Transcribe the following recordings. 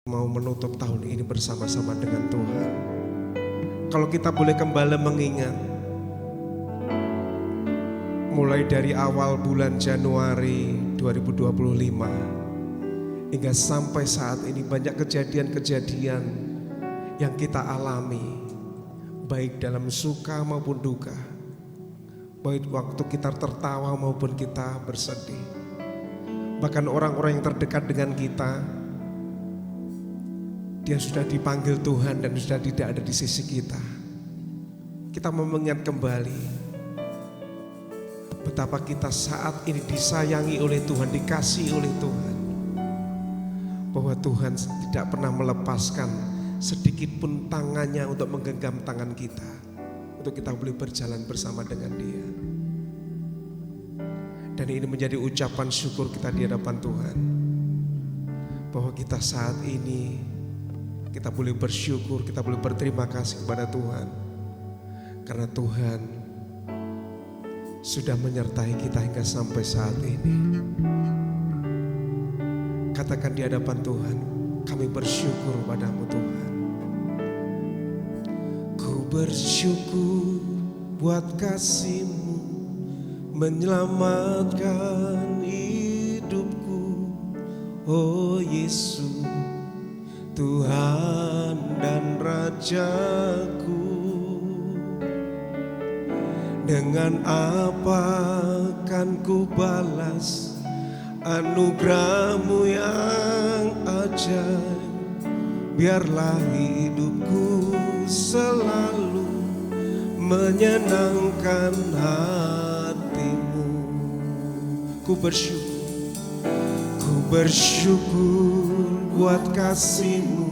Mau menutup tahun ini bersama-sama dengan Tuhan. Kalau kita boleh kembali mengingat, mulai dari awal bulan Januari 2025 hingga sampai saat ini banyak kejadian-kejadian yang kita alami, baik dalam suka maupun duka, baik waktu kita tertawa maupun kita bersedih. Bahkan orang-orang yang terdekat dengan kita, dia sudah dipanggil Tuhan dan sudah tidak ada di sisi kita. Kita mengingat kembali betapa kita saat ini disayangi oleh Tuhan, dikasihi oleh Tuhan. Bahwa Tuhan tidak pernah melepaskan sedikit pun tangannya untuk menggenggam tangan kita, untuk kita boleh berjalan bersama dengan Dia. Dan ini menjadi ucapan syukur kita di hadapan Tuhan, bahwa kita saat ini kita boleh bersyukur, kita boleh berterima kasih kepada Tuhan. Karena Tuhan sudah menyertai kita hingga sampai saat ini. Katakan di hadapan Tuhan, kami bersyukur padamu Tuhan. Ku bersyukur buat kasih-Mu menyelamatkan hidupku, oh Yesus, Tuhan dan Rajaku. Dengan apa kan ku balas anugerah-Mu yang ajaib? Biarlah hidupku selalu menyenangkan hati-Mu. Ku bersyukur buat kasih-Mu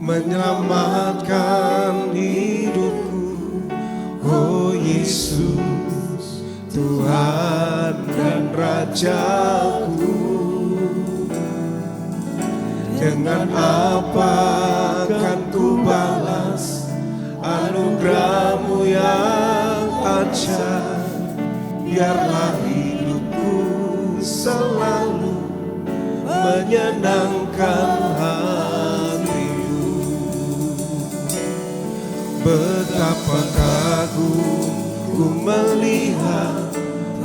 menyelamatkan hidupku, oh Yesus, Tuhan dan Rajaku. Dengan apa kan ku balas anugerah-Mu yang ajaib? Biarlah hidupku selalu menyenangkan hati-Mu. Betapa kagum ku melihat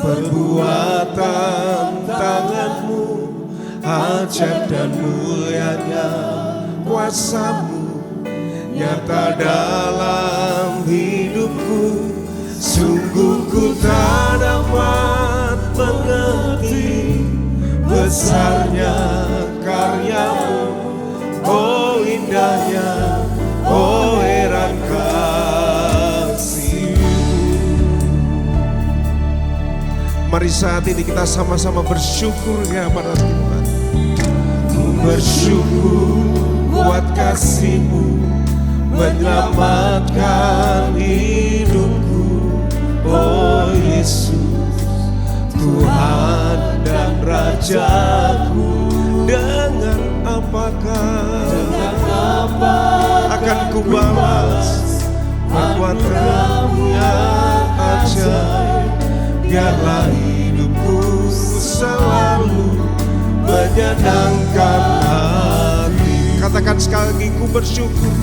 perbuatan tangan-Mu, ajaib dan mulianya kuasa-Mu nyata dalam hidupku. Sungguh ku tak dapat mengerti besarnya karya-Mu, oh indahnya, oh heran kasih-Mu. Mari saat ini kita sama-sama bersyukur ya pada Tuhan. Ku bersyukur buat kasih-Mu menyelamatkan hidupku, oh Yesus, Tuhan dan Rajaku. Dengan apakah akan ku balas perbuatan-Mu yang ajaib? Biarlah hidupku selalu menyenangkan hati. Katakan sekali lagi, ku bersyukur.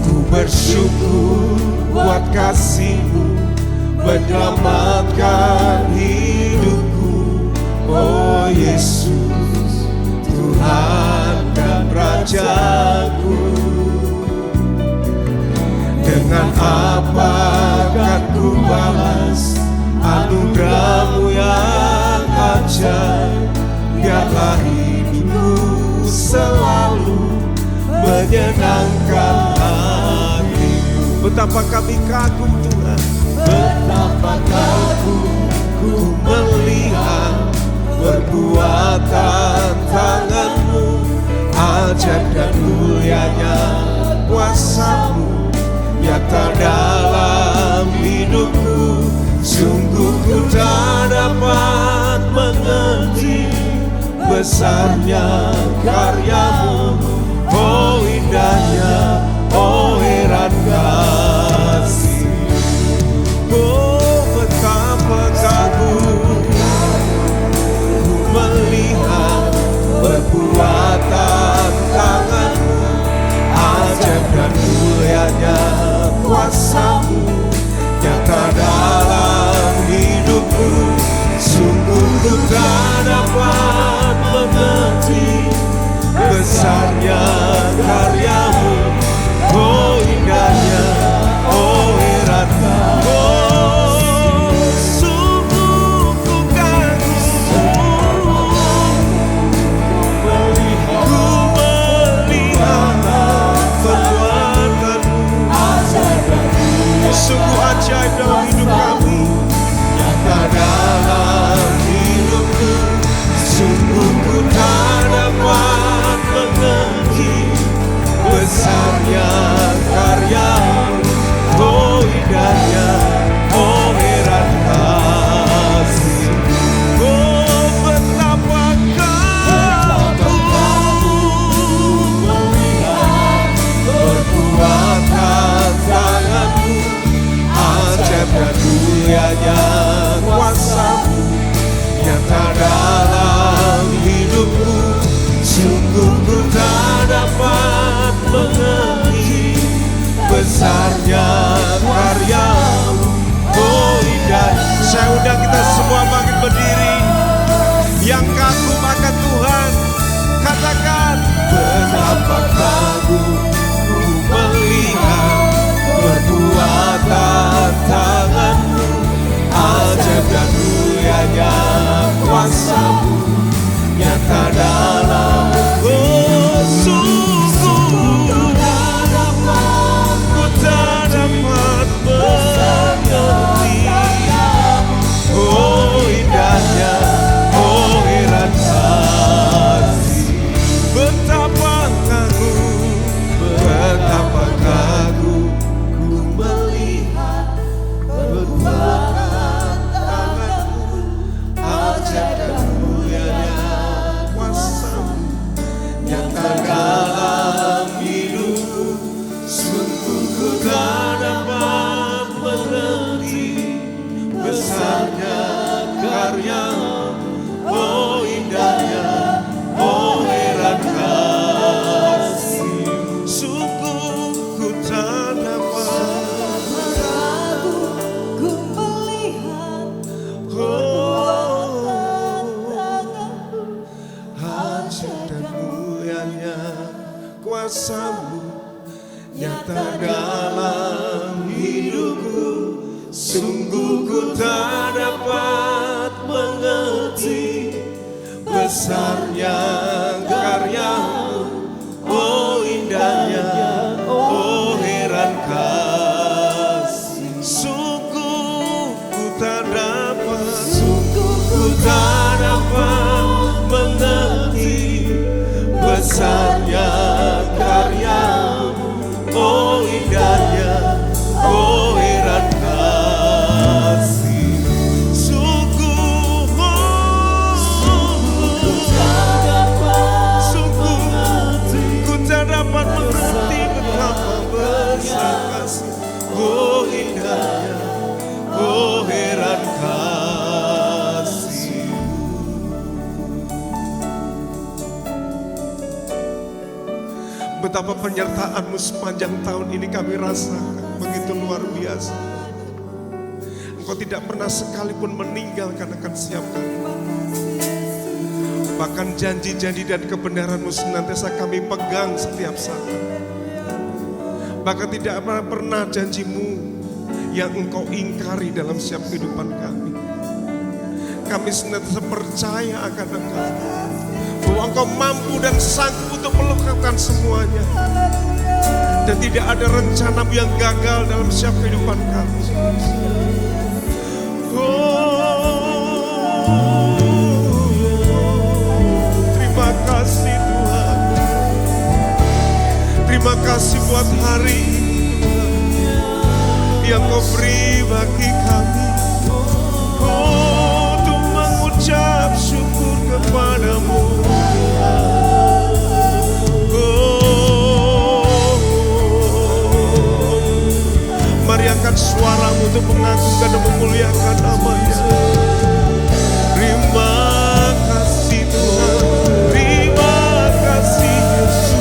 Ku bersyukur buat kasih-Mu menyelamatkan hidupku, oh Yesus, Tuhan dan Rajaku. Dengan apa kan ku balas anugerah-Mu yang ajaib? Biarlah hidupku selalu menyenangkan hati-Mu. Betapa kami kagum Tuhan, betapa kagum ku melihat perbuatan tangan-Mu, ajaib dan mulianya kuasa-Mu nyata dalam hidupku. Sungguh ku tak dapat mengerti besarnya karya-Mu, oh indahnya, oh heran kasih. Oh betapa kagum ku melihat perbuatan besarnya karyamu, oh indahnya, oh heran Kau. Oh, sungguh ku kagum, ku melihat perbuatanmu, sungguh ajaib dalam hidup kami, nyata dalam hidupku, sungguh ku tak dapat mengerti besarnya karyamu, oh indahnya, oh heran kasih. Oh betapa Kau melihat perbuatan tanganmu, ajaib dan mulianya kuasa-Mu, nyata dalam hidupku, sungguh ku tak dapat mengerti besarnya karyamu, oh indah. Saya undang kita semua bangkit berdiri, yang kagum akan Tuhan, katakan betapa kagum ku melihat perbuatan tanganmu, ajaib dan mulianya kuasa-Mu, nyata dalam sungguh ku tak dapat mengerti, oh indahnya, oh heran kasih. Betapa kagum ku melihat perbuatan tanganmu, ajaib dan mulianya kuasa-Mu, nyata dalam hidupku, sungguh ku tak dapat mengerti besarnya karyamu, oh indahnya, oh heran kasih. Sungguh ku tak dapat Ku melihat ajaib dan mulianya kuasa-Mu, nyata dalam hidupku, sungguh ku tak dapat mengerti besarnya karyamu, oh indahnya, oh heran kasih. Sungguh ku tak dapat mengerti besarnya karyamu, oh indahnya, oh heran kasih. Sungguh ku tak dapat mengerti betapa besar kasih, oh indahnya, oh heran kasih. Betapa penyertaan-Mu sepanjang tahun ini kami rasakan begitu luar biasa. Engkau tidak pernah sekalipun meninggalkan akan setiap kami. Bahkan janji-janji dan kebenaran-Mu senantiasa kami pegang setiap saat. Bahkan tidak pernah janji-Mu yang Engkau ingkari dalam setiap kehidupan kami. Kami senantiasa percaya akan Engkau, bahwa Engkau mampu dan sanggup untuk melakukan semuanya. Dan tidak ada rencana-Mu yang gagal dalam setiap kehidupan kami. Terima kasih Tuhan. Terima kasih buat hari ini yang Kau beri bagi kami. Untuk mengucap syukur kepada-Mu. Mari angkat suaramu untuk mengagungkan dan memuliakan nama-Nya. Terima kasih Tuhan, terima kasih Yesus.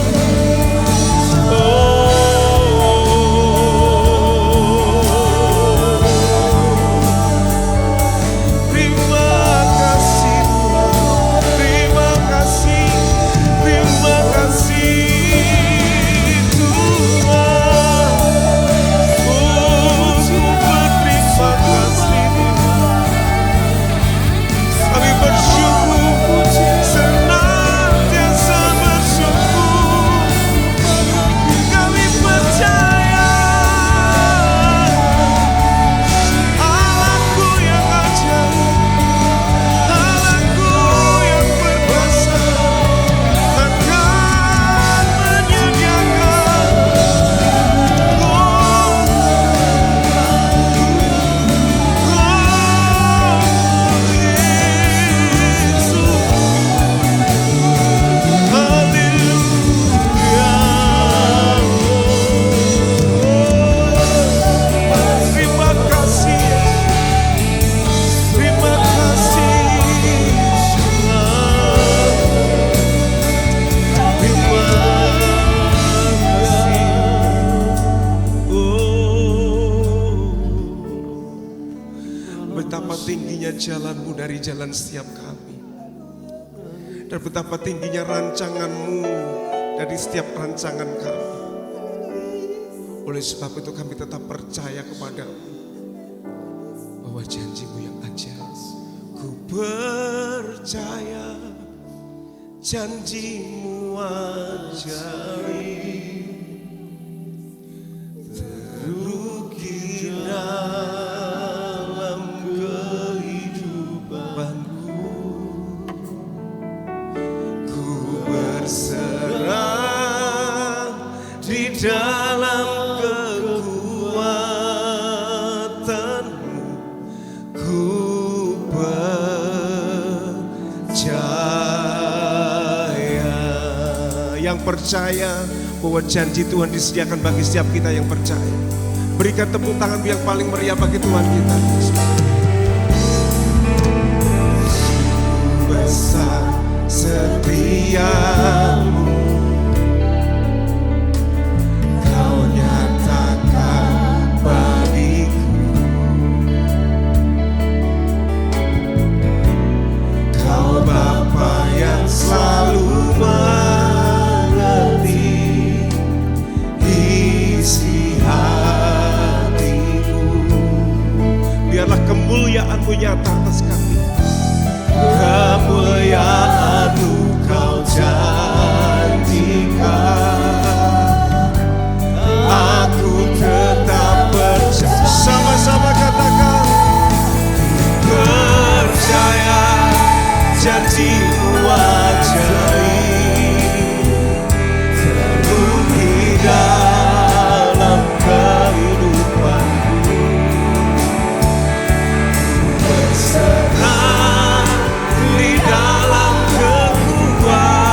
menyinari jalan setiap kami. Dan betapa tingginya rancangan-Mu dari setiap rancangan kami. Oleh sebab itu kami tetap percaya kepada-Mu bahwa janji-Mu yang ajaib. Ku percaya janji-Mu ajaib. Terukir dalam kehidupanku. Ku berserah di dalam kekuatan-Mu. Ku percaya. Yang percaya bahwa janji Tuhan disediakan bagi setiap kita yang percaya. Berikan tepuk tangan yang paling meriah bagi Tuhan kita. Besar setia-Mu, Kau nyatakan bagiku. Kau Bapa yang selalu mengerti isi hatiku. Biarlah kemuliaan-Mu nyata atas kami. Kemuliaan-Mu Kau janjikan. Aku tetap percaya. Sama-sama katakan. Percaya janji-Mu ajaib. Terbukti dalam kehidupanku. Berserah di dalam kekuatan.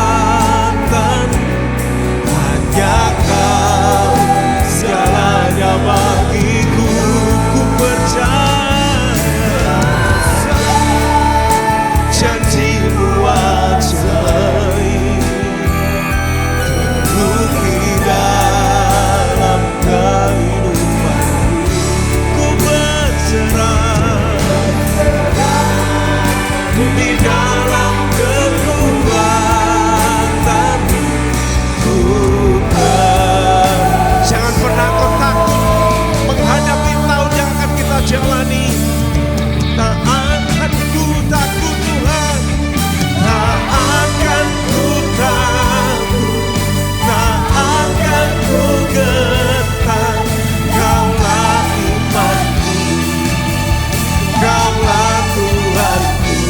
Hanya Kau segalanya bagiku. Ku percaya janji-Mu ajaib. Terbukti dalam kehidupanku. Ku berserah di dalam kekuatan. Jangan pernah kau takut menghadapi tahun yang akan kita jalani. Tak akan ku takut Tuhan, tak akan ku takut, tak akan ku gentar. Kaulah imanku, Kaulah Tuhanku.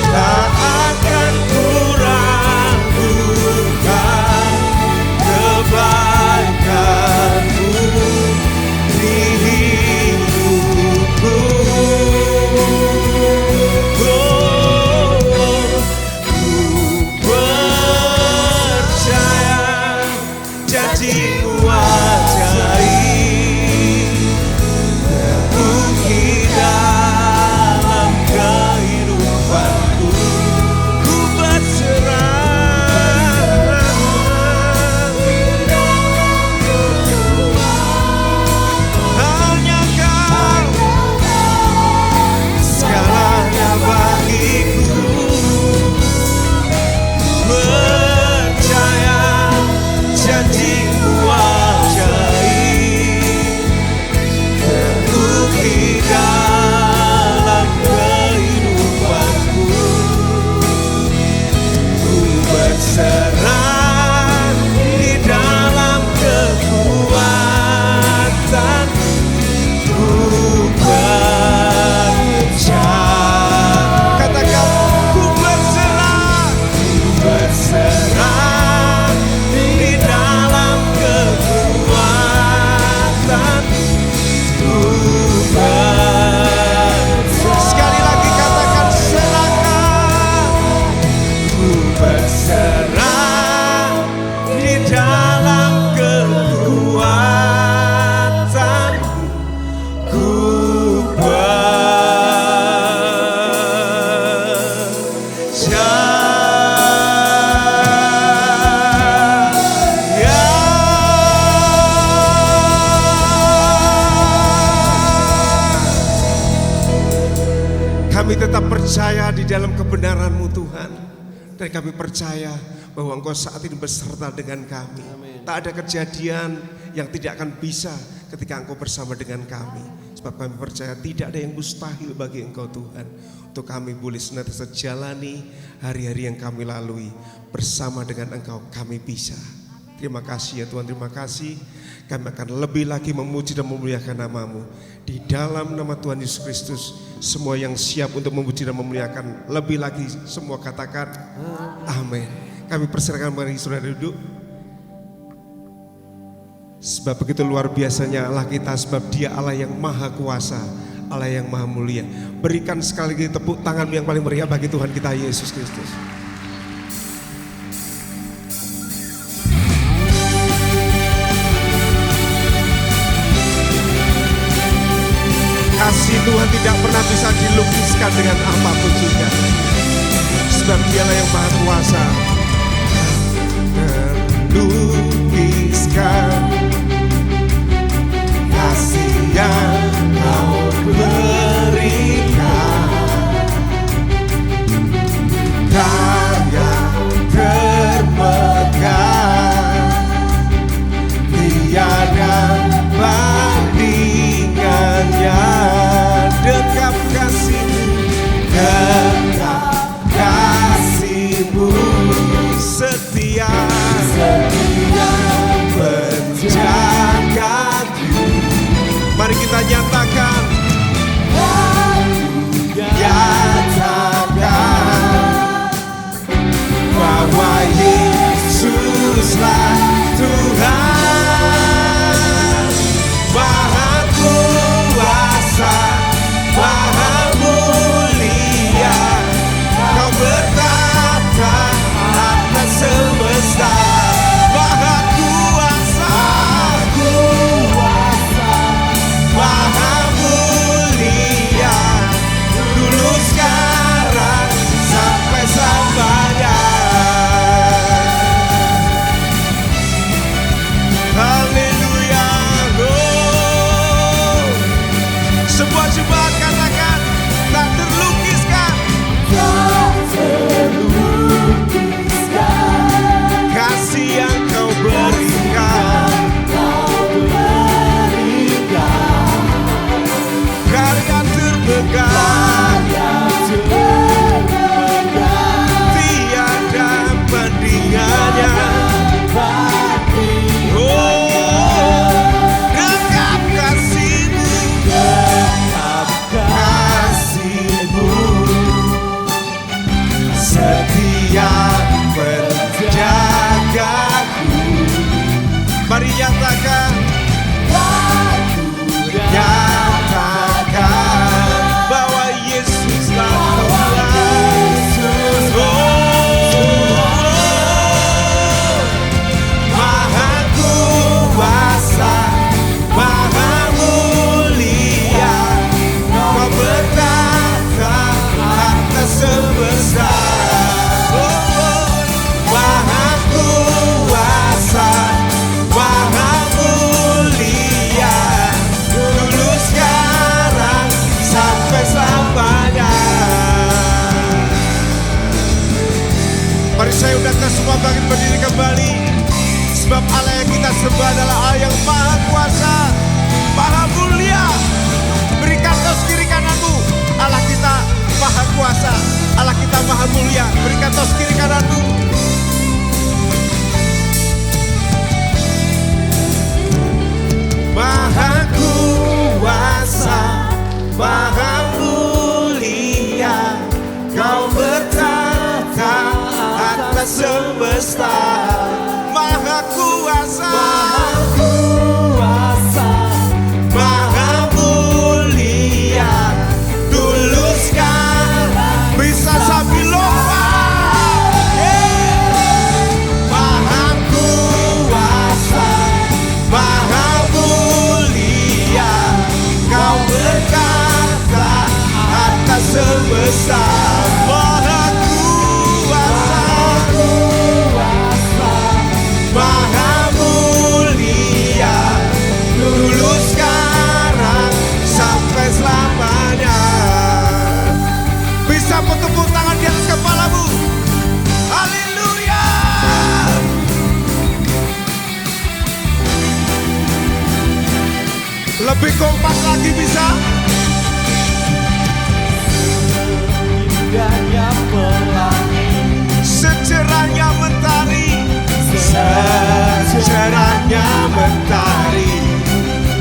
Tak akan ku ragukan kebaikan-Mu di hidupku. Ku percaya janji-Mu ajaib. Terbukti dalam kehidupanku. Ku berserah hanya Kau segalanya bagiku. Percaya janji-Mu ajaib. Terbukti dalam kehidupanku. Ku berserah di dalam kekuatan. Ku percaya. Katakan, ku berserah. Ku berserah di dalam kekuatan. Ku berserah. Sekali lagi katakan, serahkan. Ku berserah di dalam kekuatan. Ku percaya. Kami tetap percaya di dalam kebenaran-Mu Tuhan. Dan kami percaya bahwa Engkau saat ini beserta dengan kami. Tak ada kejadian yang tidak akan bisa ketika Engkau bersama dengan kami. Sebab kami percaya tidak ada yang mustahil bagi Engkau Tuhan. Untuk kami boleh senantiasa jalani hari-hari yang kami lalui bersama dengan Engkau, kami bisa. Terima kasih ya Tuhan, terima kasih. Kami akan lebih lagi memuji dan memuliakan nama-Mu. Di dalam nama Tuhan Yesus Kristus, semua yang siap untuk memuji dan memuliakan, lebih lagi semua katakan amin. Kami persilakan mari saudara duduk. Sebab begitu luar biasanya Allah kita, sebab Dia Allah yang maha kuasa, Allah yang maha mulia. Berikan sekali lagi tepuk tangan yang paling meriah bagi Tuhan kita Yesus Kristus. Kasih Tuhan tidak pernah bisa dilukiskan dengan apapun juga. Sebab Dialah yang maha kuasa. Lukiskan kasih yang Kau berikan, karya termegah, tiada bandingannya. Dekat kasih-Mu setia menjagaku. Mari kita nyatakan, bahwa Yesuslah Tuhan, maha kuasa, maha mulia. Kau bertata atas semesta, maha kuasa, maha mulia. Dulu sekarang sampai selamanya. Haleluya. Oh. Sebuah jemaat katakan, tak terlukiskan. Kasih yang Kau berikan, karya termegah, tiada bandingannya. Oh, dekat kasih-Mu, setia menjagaku. Mari nyatakan, bahwa Yesuslah Tuhan. Maha kuasa, maha mulia. Kau bertata atas semesta. Maha kuasa, maha mulia. Dulu sekarang sampai selamanya. Mari saya undang kita semua bangkit berdiri kembali. Sebab Allah yang kita sembah adalah Allah yang maha kuasa, maha mulia. Berikan tos kiri kananmu, Allah kita maha kuasa, Allah kita maha mulia. Berikan tos kiri kananmu. Maha kuasa, maha mulia. Kau bertata atas semesta. Maha kuasa, maha mulia. Dulu sekarang bisa sambil lompat. Maha kuasa, maha mulia. Kau bertata atas semesta. Maha kuasa, maha mulia. Lebih kompak lagi bisa? Indahnya pelangi, Secerahnya mentari, secerahnya mentari,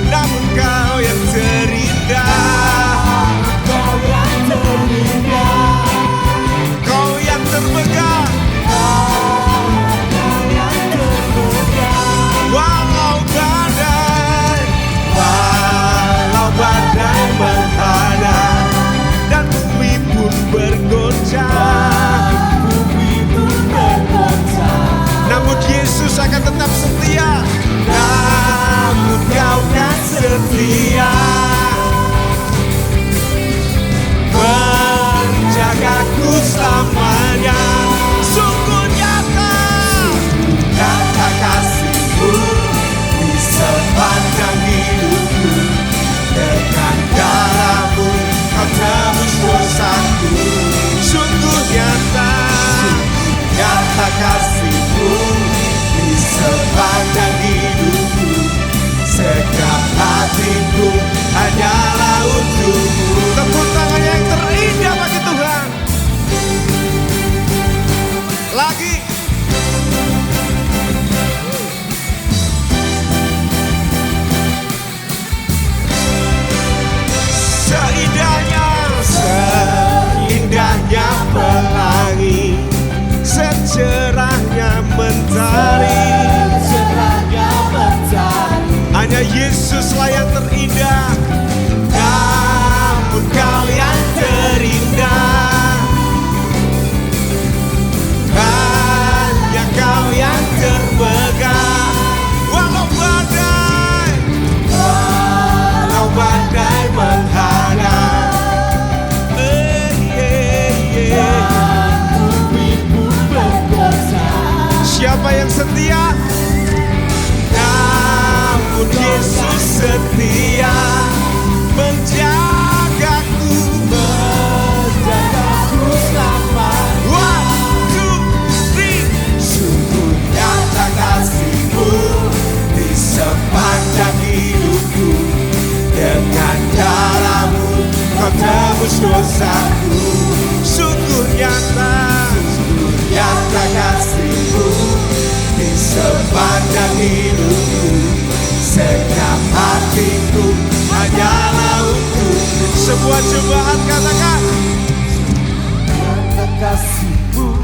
namun kau yang terindah, kau yang terindah, kau yang termegah. kau yang termegah. Walau badai menghadang dan bumi pun bergoncang, namun Yesus akan tetap setia. Namun kau kan setia, menjagaku selamanya. Sungguh nyata, nyata kasih-Mu di sepanjang hidupku. Dengan darah-Mu kau tebus dosaku. Sungguh nyata, nyata kasih-Mu di sepanjang hidupku. Segap hatiku hanyalah untuk-Mu. Tepuk tangannya yang terindah bagi Tuhan. Lagi. Seindahnya pelangi, secerahnya mentari, hanya Yesuslah yang terindah. Namun kau yang terindah, hanya kau yang termegah. Walau badai menghadang, siapa yang setia? Namun Yesus setia, menjagaku selamanya. 1, 2, 3. Sungguh nyata kasih-Mu di sepanjang hidupku. Dengan darah-Mu kau tebus dosaku. Sungguh nyata kasih-Mu di sepanjang hidupku. Segap hatiku hanyalah untuk-Mu. Sebuah cobaan katakan, Nyata kasih-Mu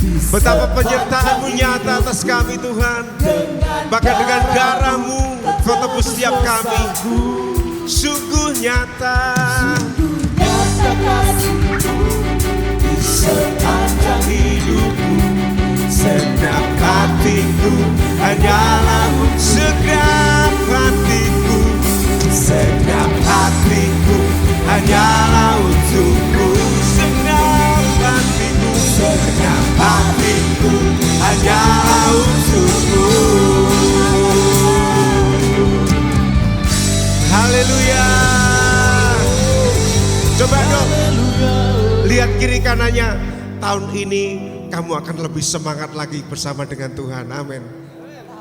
di betapa penyertaan-Mu nyata atas kami Tuhan. Bahkan dengan darah-Mu kau tebus setiap kami. Sungguh nyata, nyata kasih-Mu di sepanjang hidupku. segap hatiku hanyalah segap hatiku. Segap hatiku hanyalah untuk-Mu. Segap hatiku, segap hatiku hanyalah untuk-Mu. Haleluya. Coba dong, lihat kiri kanannya. Tahun ini kamu akan lebih semangat lagi bersama dengan Tuhan. Amin.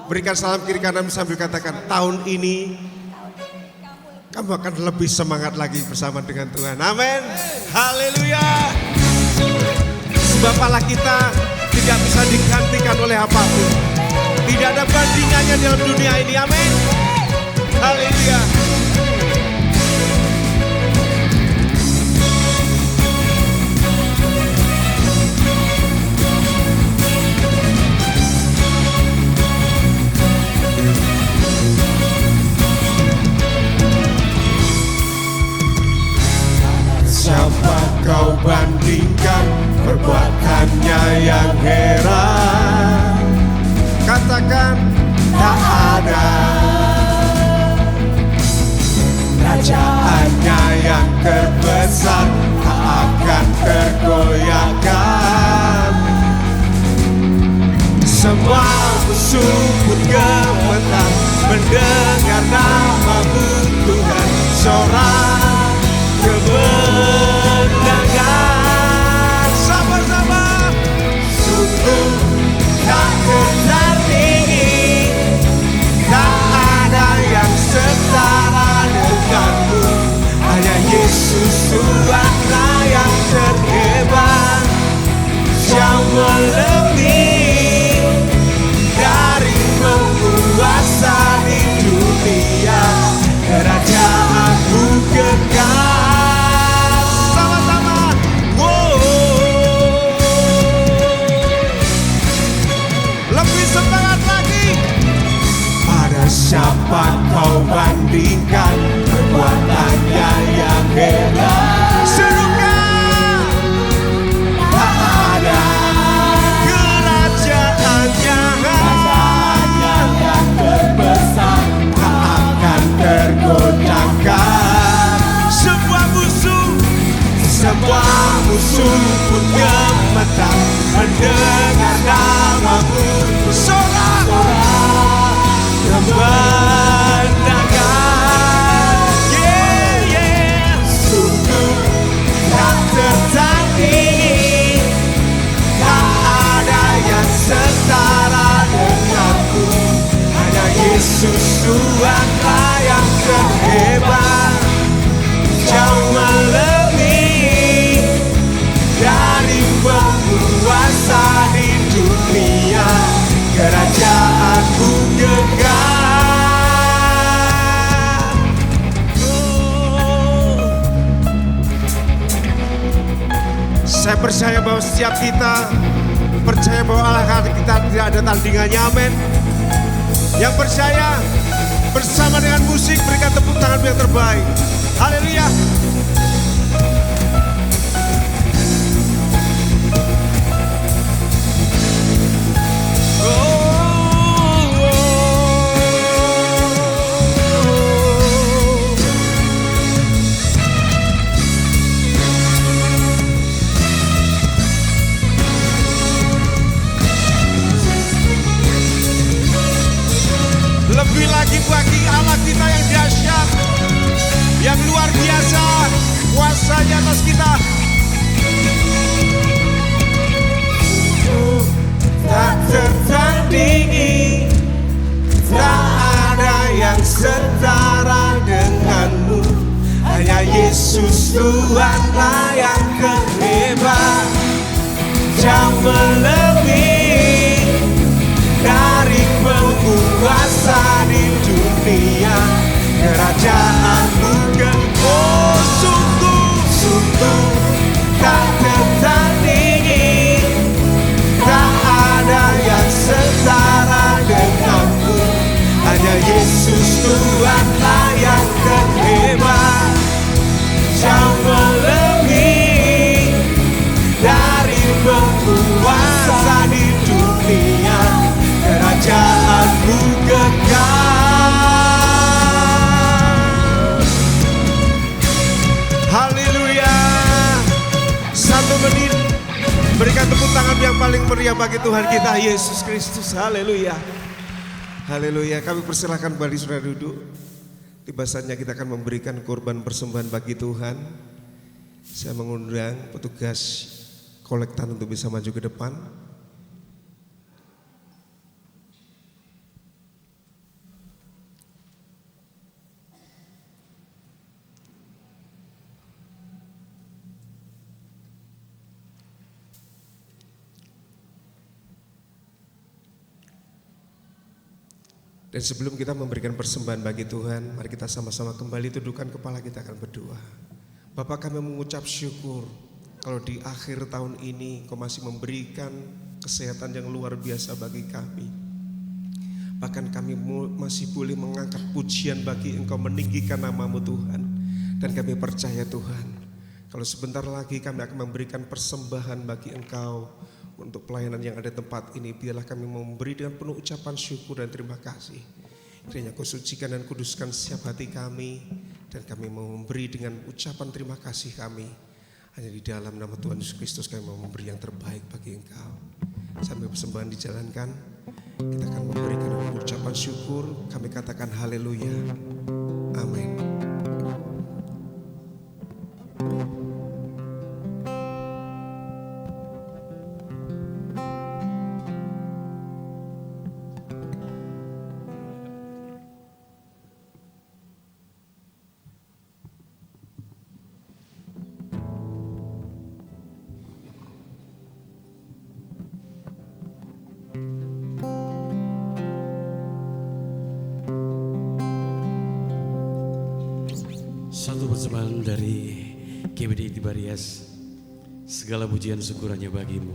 Berikan salam kiri kanan sambil katakan, tahun ini kamu akan lebih semangat lagi bersama dengan Tuhan. Amin. Haleluya. Sebab Allah kita tidak bisa digantikan oleh apapun. Tidak ada bandingannya dalam dunia ini. Amin. Haleluya. Siapa kau bandingkan perbuatannya yang heran? Katakan tak ada. Kerajaannya yang terbesar tak akan tergoyahkan. Semua musuh pun gemetar mendengar nama-Mu Tuhan. Sorak kemenangan. Sama-sama. Sungguh tak tertandingi, tak ada yang setara dapat kau bandingkan perbuatannya yang hebat. Serukan, tak ada kerajaannya yang terbesar, tak akan tergoncangkan. Semua musuh pun gemetar mendengar namamu. Sorak kemenangan, sungguh tak tertandingi, tak ada yang setara denganmu. Hanya Yesus Tuhanlah yang terhebat, jauh melebihi dari penguasa di dunia. Kerajaanku gegap. Saya percaya bahwa setiap kita percaya bahwa Allah kita tidak ada tandingannya. Amin. Yang percaya bersama dengan musik berikan tepuk tangan yang terbaik. Haleluya. Lebih lagi bagi Allah kita yang dahsyat, yang luar biasa, kuasanya atas kita. Tak tertandingi, tak ada yang setara denganmu. Hanya Yesus Tuhanlah yang terhebat, jauh melebihi dari penguasa di dunia. Kerajaanmu oh sungguh tak tertandingi, tak ada yang setara denganmu. Hanya Yesus Tuhanlah yang terhebat, jauh melebihi dari penguasa di dunia. Kerajaanmu kekal. Haleluya. 1 menit berikan tepuk tangan yang paling meriah bagi Tuhan kita Yesus Kristus. Haleluya. Haleluya. Kami persilahkan kembali saudara duduk. Tiba saatnya kita akan memberikan korban persembahan bagi Tuhan. Saya mengundang petugas kolektan untuk bisa maju ke depan. Dan sebelum kita memberikan persembahan bagi Tuhan, mari kita sama-sama kembali tundukkan kepala, kita akan berdoa. Bapa, kami mengucap syukur kalau di akhir tahun ini Kau masih memberikan kesehatan yang luar biasa bagi kami. Bahkan kami masih boleh mengangkat pujian bagi Engkau, meninggikan nama-Mu Tuhan. Dan kami percaya Tuhan, kalau sebentar lagi kami akan memberikan persembahan bagi Engkau untuk pelayanan yang ada di tempat ini, biarlah kami memberi dengan penuh ucapan syukur dan terima kasih. Kiranya Kau sucikan dan kuduskan setiap hati kami, dan kami mau memberi dengan ucapan terima kasih kami. Hanya di dalam nama Tuhan Yesus Kristus kami mau memberi yang terbaik bagi Engkau. Sambil persembahan dijalankan, kita akan memberikan ucapan syukur. Kami katakan haleluya. Amin. Satu persembahan dari GBD Tibarias, segala pujian syukur hanya bagimu.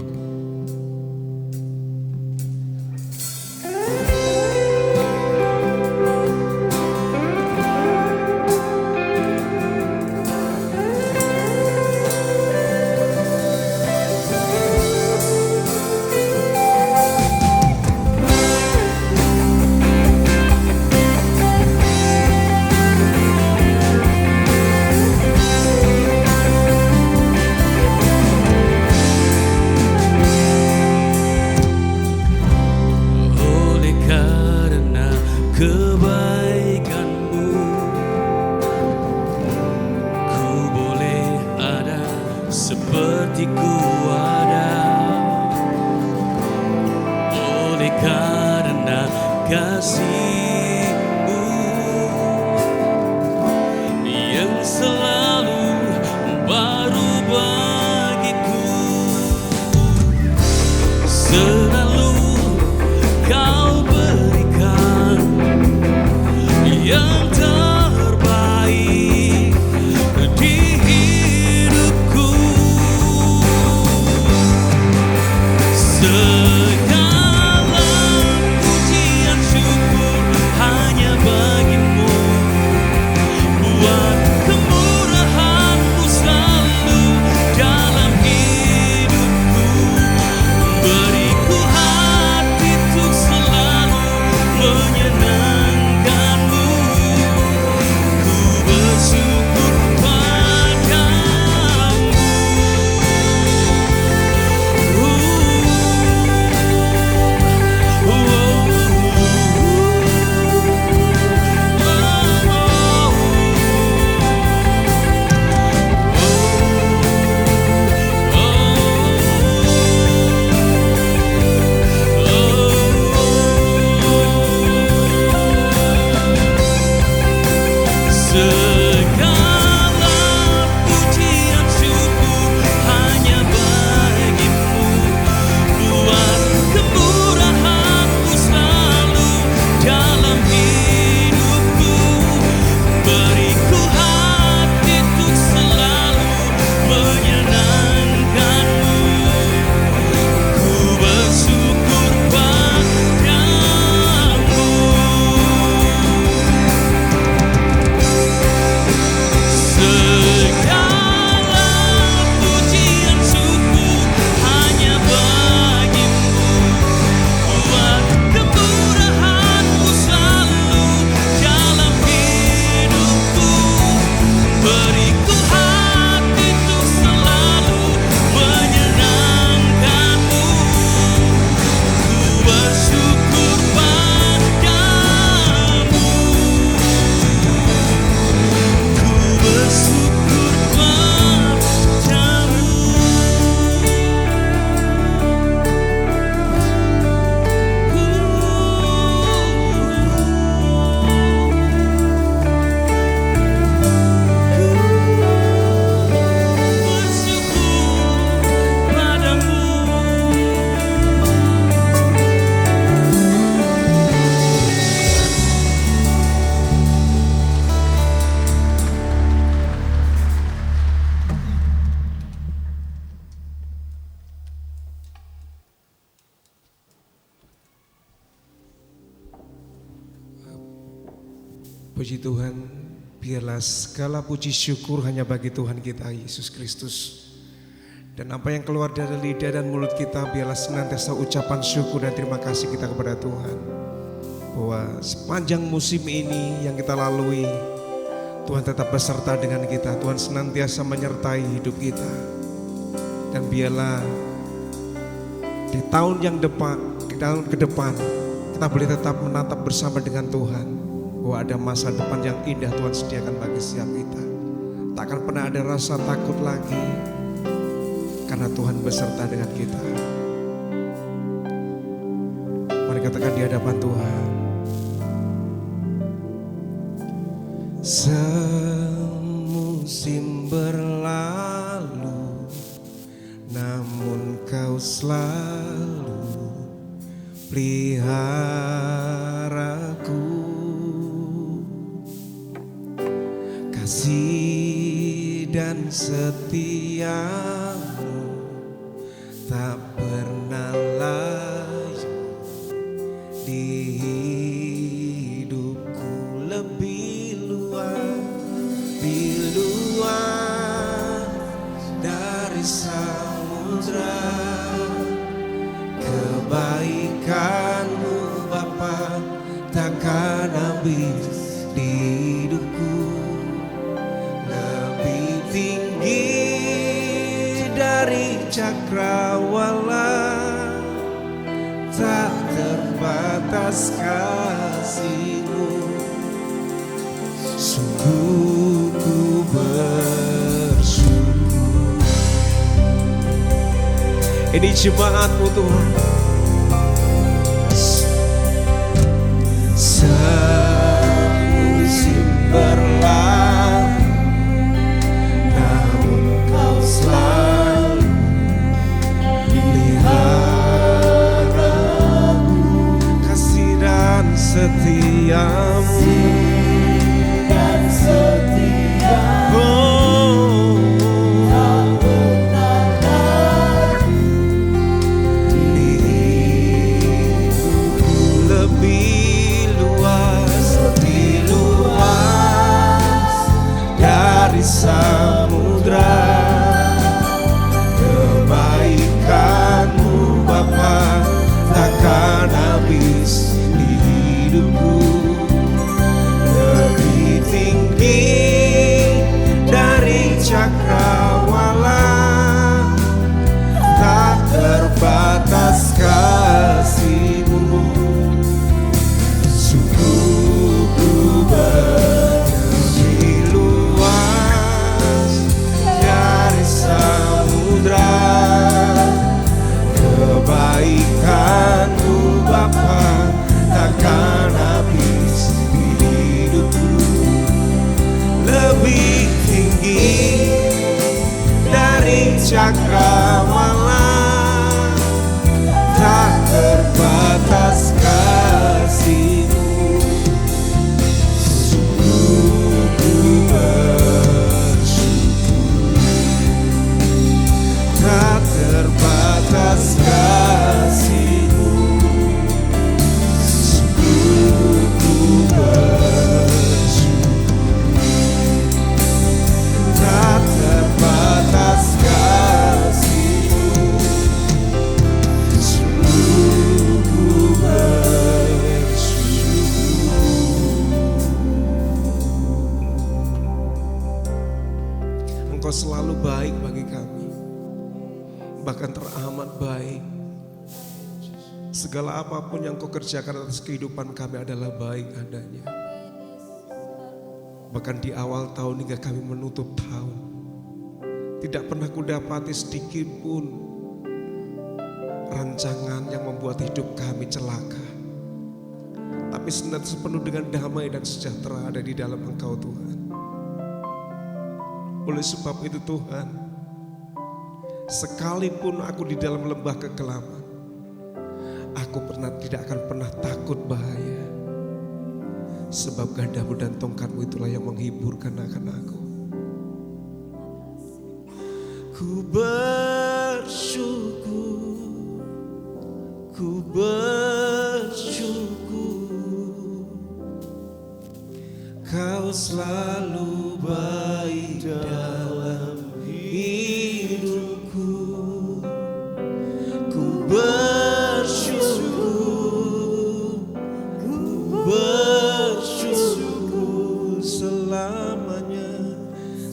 oleh karena kasih-Mu yang selalu baru bagiku. Selalu Kau berikan yang terbaik di hidupku. Segala pujian syukur hanya bagi-Mu, buat kemurahan-Mu selalu dalam hidupku. Beriku hati untuk selalu menyenangkan-Mu. Ku bersyukur padamu. Segala pujian syukur hanya bagi-Mu, buat kemurahan-Mu selalu dalam hidupku. Beriku hati untuk selalu menyenangkan-Mu. Ku bersyukur padamu. Segala pujian syukur hanya bagi-Mu, buat kemurahan-Mu selalu dalam hidupku. Beriku hati untuk selalu menyenangkan-Mu. Ku bersyukur padamu. Ku bersyukur padamu. Bersyukur padamu. Puji Tuhan, biarlah segala puji syukur hanya bagi Tuhan kita Yesus Kristus. Dan apa yang keluar dari lidah dan mulut kita, biarlah senantiasa ucapan syukur dan terima kasih kita kepada Tuhan. Bahwa sepanjang musim ini yang kita lalui, Tuhan tetap beserta dengan kita. Tuhan senantiasa menyertai hidup kita. Dan biarlah di tahun yang depan, di tahun ke depan, kita boleh tetap menatap bersama dengan Tuhan. Bahwa ada masa depan yang indah Tuhan sediakan bagi setiap kita. Tak akan pernah ada rasa takut lagi, karena Tuhan beserta dengan kita. Mari katakan di hadapan Tuhan. Semusim berlalu, namun Kau selalu peliharaku. Kasih dan setia-Mu tak pernah layu di hidupku. Lebih luas dari samudra. Kebaikan-Mu Bapa takkan habis di hidupku. Tinggi dari cakrawala, tak terbatas kasih-Mu. Sungguh ku bersyukur. Ini jemaat-Mu Tuhan. setiamu. dan setia, Oh, tak pernah lebih luas dari samudra. Kebaikanmu Bapa takkan habis di hidupku. Lebih tinggi dari cakrawala, tak terbatas kasih-Mu. Sungguh lebih luas dari samudra. Kebaikan-Mu Bapa takkan habis di hidupku. Lebih tinggi dari cakrawala, tak terbatas kasih-Mu. Sungguh ku bersyukur, tak terbatas kasih-Mu. Sungguh ku bersyukur, tak terbatas kasih-Mu. Sungguh ku bersyukur. Engkau selalu baik bagi kami, bahkan teramat baik. Segala apapun yang Kau kerjakan atas kehidupan kami adalah baik adanya. Bahkan di awal tahun hingga kami menutup tahun, tidak pernah kudapati sedikit pun rancangan yang membuat hidup kami celaka. Tapi senantiasa penuh dengan damai dan sejahtera ada di dalam Engkau Tuhan. Oleh sebab itu Tuhan, sekalipun aku di dalam lembah kegelapan, aku tidak akan pernah takut bahaya. Sebab gadamu dan tongkatmu itulah yang menghiburkan akan aku. Ku bersyukur, ku bersyukur, Kau selalu baik dalam hidupku. Ku bersyukur, ku bersyukur selamanya,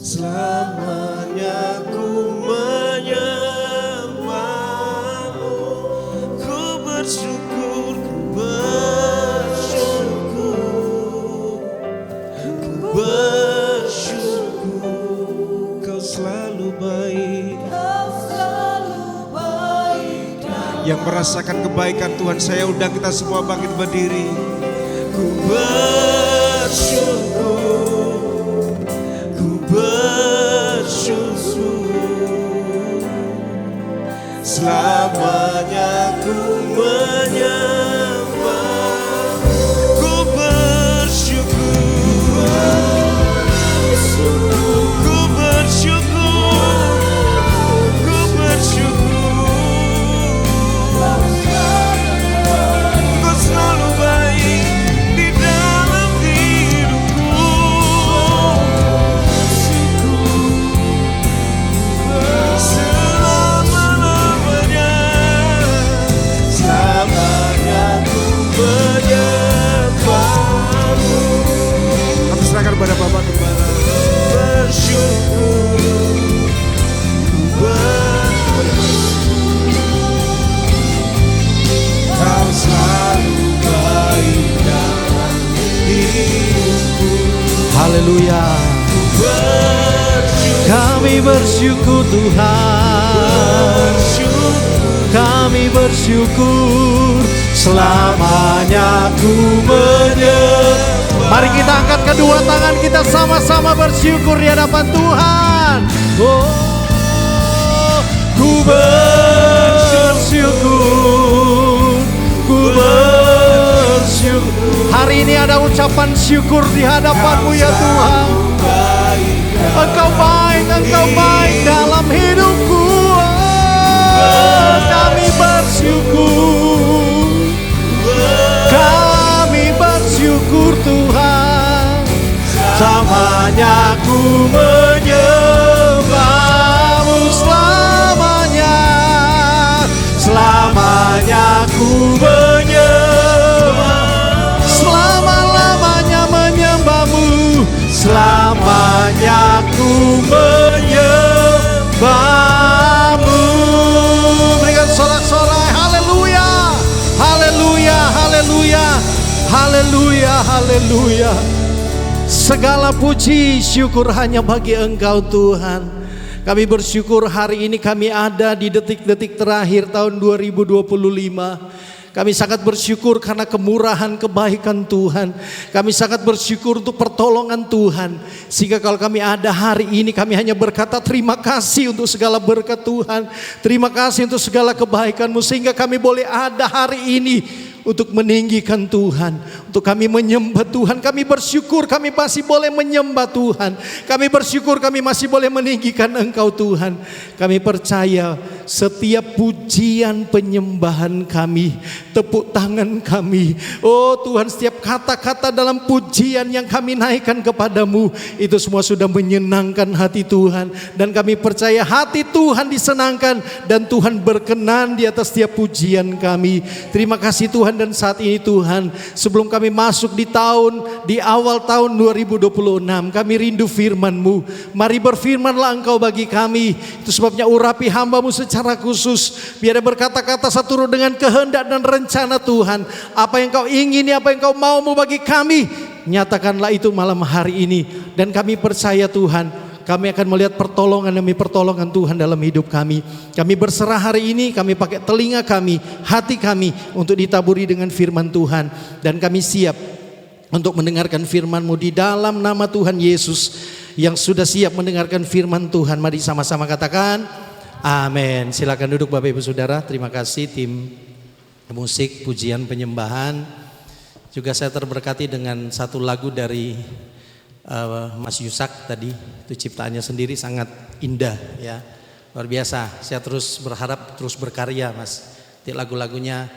selamanya ku menyembah-Mu. Ku bersyukur, ku bersyukur, ku bersyukur, Kau selalu baik. Kau selalu baik. Yang merasakan kebaikan Tuhan, saya undang kita semua bangkit berdiri. Ku bersyukur, ku bersyukur, selamanya ku menyembah. Ku bersyukur, ku bersyukur, ku bersyukur. Kau selalu baik di dalam hidupku. Selama-lamanya, selamanya ku menyembah-Mu. Kami serahkan kepada Bapa Gembala. Bersyukur, Kau selalu baik dalam hidupku. Haleluya. Kami bersyukur Tuhan, kami bersyukur selamanya ku menyembah. Mari kita angkat kedua tangan kita sama-sama bersyukur di hadapan Tuhan. Oh, ku bersyukur, ku bersyukur. Hari ini ada ucapan syukur di hadapan-Mu ya Tuhan. Engkau baik dalam hidupku. Oh, kami bersyukur. Kami bersyukur Tuhan. Selamanya ku menyembah-Mu, selamanya. Selamanya ku menyembah, selama-lamanya menyembah-Mu, selamanya ku menyembah-Mu. Berikan sorak-sorai, haleluya, haleluya, haleluya, haleluya, haleluya. Segala puji syukur hanya bagi Engkau Tuhan. Kami bersyukur hari ini kami ada di detik-detik terakhir tahun 2025. Kami sangat bersyukur karena kemurahan kebaikan Tuhan. Kami sangat bersyukur untuk pertolongan Tuhan. Sehingga kalau kami ada hari ini, kami hanya berkata terima kasih untuk segala berkat Tuhan. Terima kasih untuk segala kebaikan-Mu. Sehingga kami boleh ada hari ini untuk meninggikan Tuhan, untuk kami menyembah Tuhan. Kami bersyukur kami masih boleh menyembah Tuhan. Kami bersyukur kami masih boleh meninggikan Engkau Tuhan. Kami percaya setiap pujian penyembahan kami, tepuk tangan kami, oh Tuhan, setiap kata-kata dalam pujian yang kami naikkan kepadamu, itu semua sudah menyenangkan hati Tuhan. Dan kami percaya hati Tuhan disenangkan dan Tuhan berkenan di atas setiap pujian kami. Terima kasih Tuhan. Dan saat ini Tuhan, sebelum kami masuk di awal tahun 2026, kami rindu firman-Mu. Mari berfirmanlah Engkau bagi kami. Itu sebabnya urapi hamba-Mu secara khusus. Biar dia berkata-kata seturut dengan kehendak dan rencana Tuhan. Apa yang Kau ingini, apa yang Kau mau bagi kami, nyatakanlah itu malam hari ini. Dan kami percaya Tuhan, kami akan melihat pertolongan demi pertolongan Tuhan dalam hidup kami. Kami berserah hari ini, kami pakai telinga kami, hati kami untuk ditaburi dengan firman Tuhan. Dan kami siap untuk mendengarkan firman-Mu di dalam nama Tuhan Yesus. Yang sudah siap mendengarkan firman Tuhan, mari sama-sama katakan amin. Silakan duduk Bapak Ibu Saudara. Terima kasih tim musik pujian penyembahan. Juga saya terberkati dengan satu lagu dari Mas Yusak tadi, itu ciptaannya sendiri sangat indah ya, luar biasa. Saya terus berharap terus berkarya Mas, lagu-lagunya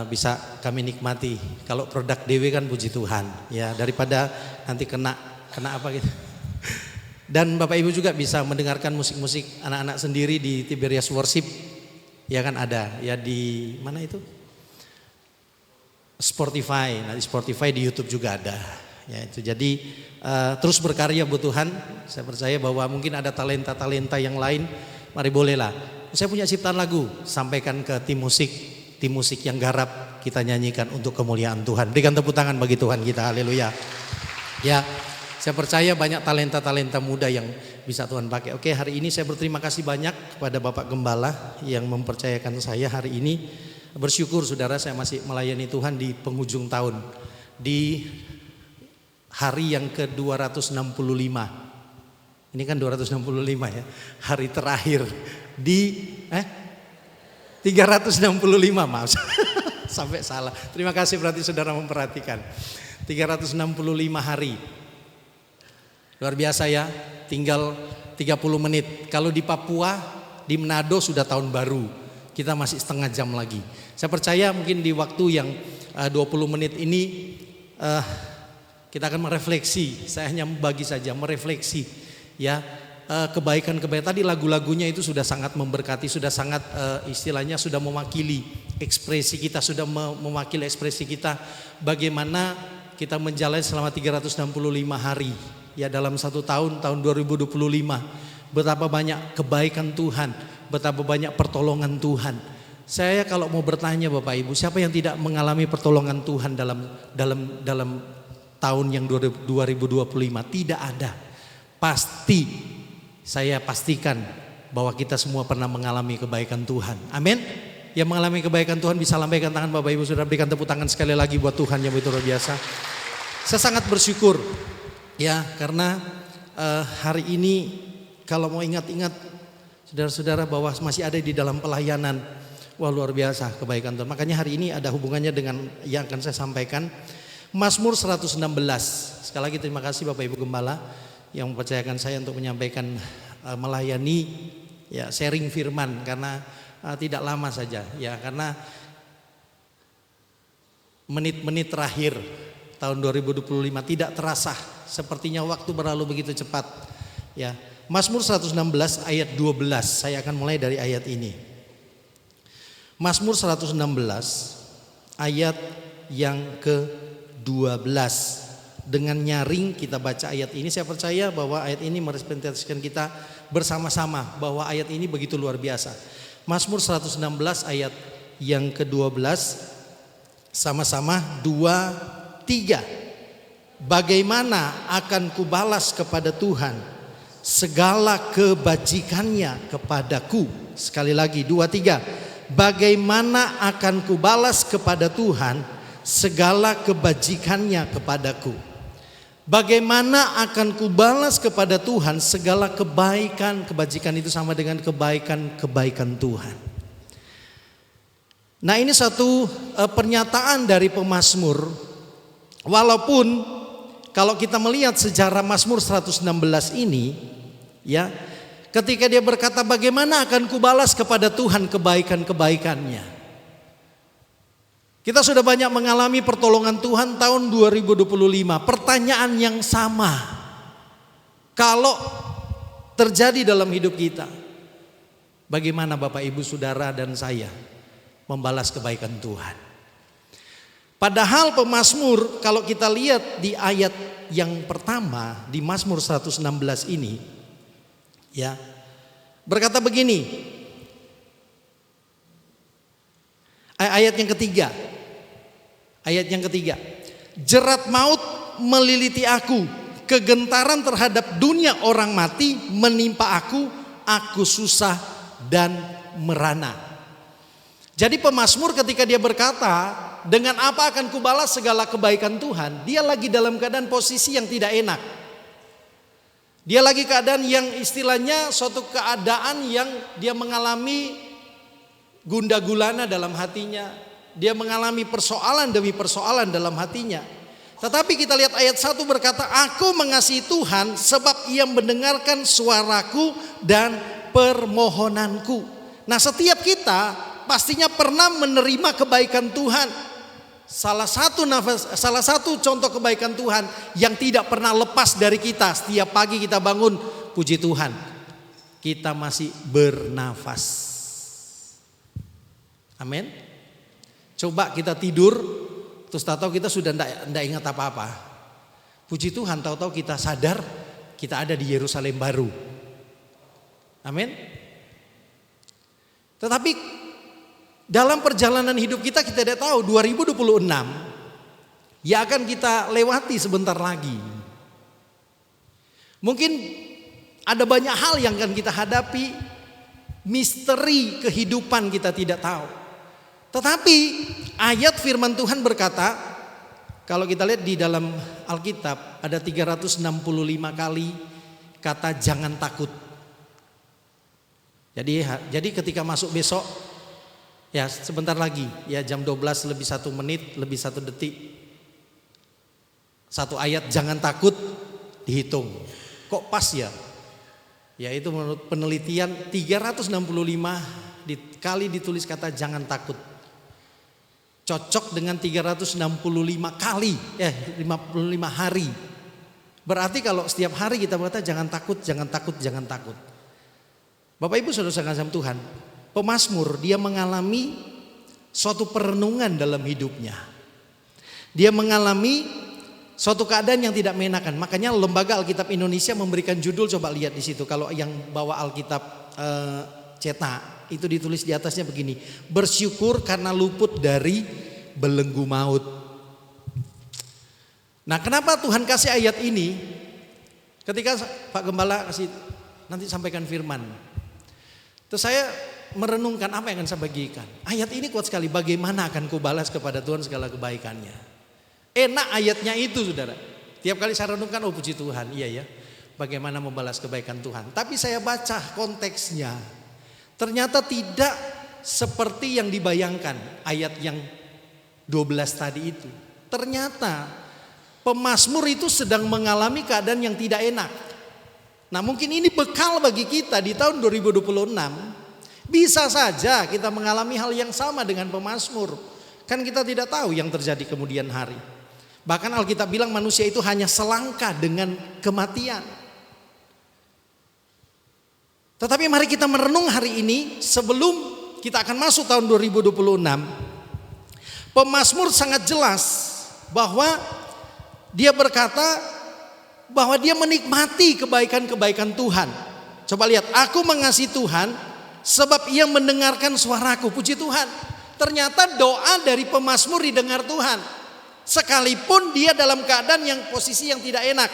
bisa kami nikmati. Kalau produk dewe kan puji Tuhan ya, daripada nanti kena apa gitu. Dan Bapak Ibu juga bisa mendengarkan musik-musik anak-anak sendiri di Tiberias Worship ya kan, ada ya di mana itu Spotify. Nah di Spotify, di YouTube juga ada. Ya itu, jadi terus berkarya buat Tuhan. Saya percaya bahwa mungkin ada talenta-talenta yang lain. Mari bolehlah. Saya punya ciptaan lagu, sampaikan ke tim musik yang garap, kita nyanyikan untuk kemuliaan Tuhan. Berikan tepuk tangan bagi Tuhan kita, haleluya. Ya, saya percaya banyak talenta-talenta muda yang bisa Tuhan pakai. Oke, hari ini saya berterima kasih banyak kepada Bapak Gembala yang mempercayakan saya hari ini. Bersyukur saudara, saya masih melayani Tuhan di penghujung tahun, di hari yang ke-265. Ini kan 265 ya. Hari terakhir di 365, maaf. Sampai salah. Terima kasih berarti saudara memperhatikan. 365 hari. Luar biasa ya. Tinggal 30 menit. Kalau di Papua, di Manado sudah tahun baru. Kita masih setengah jam lagi. Saya percaya mungkin di waktu yang 20 menit ini kita akan merefleksi. Saya hanya membagi saja, merefleksi ya, kebaikan-kebaikan. Tadi lagu-lagunya itu sudah sangat memberkati, sudah sangat istilahnya sudah mewakili ekspresi kita, sudah mewakili ekspresi kita bagaimana kita menjalani selama 365 hari ya dalam satu tahun 2025. Betapa banyak kebaikan Tuhan, betapa banyak pertolongan Tuhan. Saya kalau mau bertanya Bapak Ibu, siapa yang tidak mengalami pertolongan Tuhan dalam tahun yang 2025? Tidak ada. Pasti, saya pastikan bahwa kita semua pernah mengalami kebaikan Tuhan. Amin. Yang mengalami kebaikan Tuhan bisa lambaikan tangan Bapak Ibu, sudah berikan tepuk tangan sekali lagi buat Tuhan yang begitu luar biasa. Saya sangat bersyukur ya, karena hari ini kalau mau ingat-ingat saudara-saudara bahwa masih ada di dalam pelayanan. Wah, luar biasa kebaikan Tuhan. Makanya hari ini ada hubungannya dengan yang akan saya sampaikan. Mazmur 116. Sekali lagi terima kasih Bapak Ibu Gembala yang mempercayakan saya untuk menyampaikan melayani ya sharing firman, karena tidak lama saja ya, karena menit-menit terakhir tahun 2025 tidak terasa, sepertinya waktu berlalu begitu cepat ya. Mazmur 116 ayat 12, saya akan mulai dari ayat ini. Mazmur 116 ayat yang ke-12. Dengan nyaring kita baca ayat ini. Saya percaya bahwa ayat ini merepresentasikan kita bersama-sama, bahwa ayat ini begitu luar biasa. Mazmur 116 ayat yang ke-12, sama-sama 2, 3. Bagaimana akan kubalas kepada Tuhan segala kebajikannya kepadaku. Sekali lagi 2, 3. Bagaimana akan kubalas kepada Tuhan segala kebajikannya kepadaku. Bagaimana akan kubalas kepada Tuhan segala kebaikan. Kebajikan itu sama dengan kebaikan Tuhan. Nah, ini satu pernyataan dari pemazmur. Walaupun kalau kita melihat sejarah Mazmur 116 ini ya, ketika dia berkata bagaimana akan kubalas kepada Tuhan kebaikan-kebaikannya. Kita sudah banyak mengalami pertolongan Tuhan tahun 2025. Pertanyaan yang sama kalau terjadi dalam hidup kita, bagaimana Bapak Ibu Saudara dan saya membalas kebaikan Tuhan? Padahal pemazmur kalau kita lihat di ayat yang pertama di Mazmur 116 ini ya, berkata begini. Ayat yang ketiga. Ayat yang ketiga. Jerat maut meliliti aku, kegentaran terhadap dunia orang mati menimpa aku susah dan merana. Jadi pemazmur ketika dia berkata, dengan apa akan kubalas segala kebaikan Tuhan, dia lagi dalam keadaan posisi yang tidak enak. Dia lagi keadaan yang istilahnya suatu keadaan yang dia mengalami gundah gulana dalam hatinya. Dia mengalami persoalan demi persoalan dalam hatinya. Tetapi kita lihat ayat 1 berkata, aku mengasihi Tuhan sebab ia mendengarkan suaraku dan permohonanku. Nah, setiap kita pastinya pernah menerima kebaikan Tuhan. Salah satu contoh kebaikan Tuhan yang tidak pernah lepas dari kita. Setiap pagi kita bangun, puji Tuhan, kita masih bernafas. Amin. Coba kita tidur, terus tahu-tahu kita sudah tidak ingat apa-apa. Puji Tuhan, tahu-tahu kita sadar kita ada di Yerusalem baru. Amin. Tetapi dalam perjalanan hidup kita tidak tahu 2026 ya akan kita lewati sebentar lagi. Mungkin ada banyak hal yang akan kita hadapi, misteri kehidupan kita tidak tahu. Tetapi ayat firman Tuhan berkata, kalau kita lihat di dalam Alkitab ada 365 kali kata jangan takut. Jadi ketika masuk besok, ya sebentar lagi, ya jam 12 lebih 1 menit, lebih 1 detik. Satu ayat jangan takut dihitung. Kok pas ya? Ya itu menurut penelitian 365 kali ditulis kata jangan takut. Cocok dengan 365 kali, 55 hari. Berarti kalau setiap hari kita berkata jangan takut, jangan takut, jangan takut. Bapak Ibu Saudara kasih Tuhan, pemazmur dia mengalami suatu perenungan dalam hidupnya. Dia mengalami suatu keadaan yang tidak mengenakan. Makanya Lembaga Alkitab Indonesia memberikan judul, coba lihat di situ. Kalau yang bawa Alkitab cetak itu ditulis di atasnya begini, bersyukur karena luput dari belenggu maut. Nah, kenapa Tuhan kasih ayat ini? Ketika Pak Gembala kasih nanti sampaikan firman, terus saya merenungkan apa yang akan saya bagikan. Ayat ini kuat sekali, bagaimana akan kubalas kepada Tuhan segala kebaikannya. Enak ayatnya itu saudara. Tiap kali saya renungkan, oh puji Tuhan, iya ya, bagaimana membalas kebaikan Tuhan. Tapi saya baca konteksnya, ternyata tidak seperti yang dibayangkan ayat yang 12 tadi itu. Ternyata Pemazmur itu sedang mengalami keadaan yang tidak enak. Nah, mungkin ini bekal bagi kita di tahun 2026. Bisa saja kita mengalami hal yang sama dengan pemazmur. Kan kita tidak tahu yang terjadi kemudian hari. Bahkan Alkitab bilang manusia itu hanya selangkah dengan kematian. Tetapi mari kita merenung hari ini sebelum kita akan masuk tahun 2026. Pemazmur sangat jelas bahwa dia berkata bahwa dia menikmati kebaikan-kebaikan Tuhan. Coba lihat, aku mengasihi Tuhan sebab ia mendengarkan suaraku. Puji Tuhan. Ternyata doa dari pemazmur didengar Tuhan. Sekalipun dia dalam keadaan yang posisi yang tidak enak.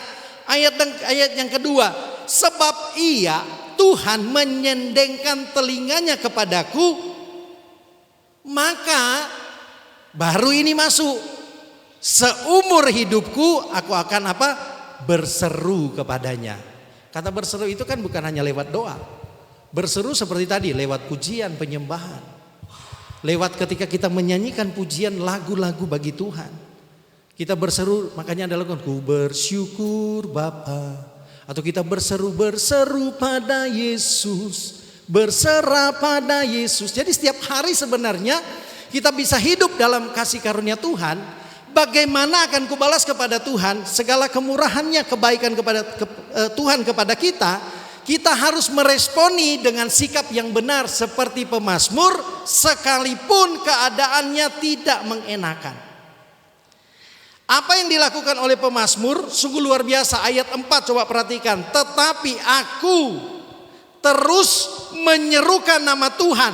Ayat yang kedua, sebab ia Tuhan menyendengkan telinganya kepadaku, maka baru ini masuk. Seumur hidupku aku akan apa? Berseru kepadanya. Kata berseru itu kan bukan hanya lewat doa. Berseru seperti tadi, lewat pujian, penyembahan. Lewat ketika kita menyanyikan pujian lagu-lagu bagi Tuhan. Kita berseru, makanya ada lagu, ku bersyukur Bapa. Atau kita berseru pada Yesus. Berserah pada Yesus. Jadi setiap hari sebenarnya kita bisa hidup dalam kasih karunia Tuhan. Bagaimana akan kubalas kepada Tuhan segala kemurahannya, kebaikan kepada Tuhan kepada kita. Kita harus meresponi dengan sikap yang benar seperti pemazmur sekalipun keadaannya tidak mengenakan. Apa yang dilakukan oleh pemazmur sungguh luar biasa. Ayat 4 coba perhatikan. Tetapi aku terus menyerukan nama Tuhan.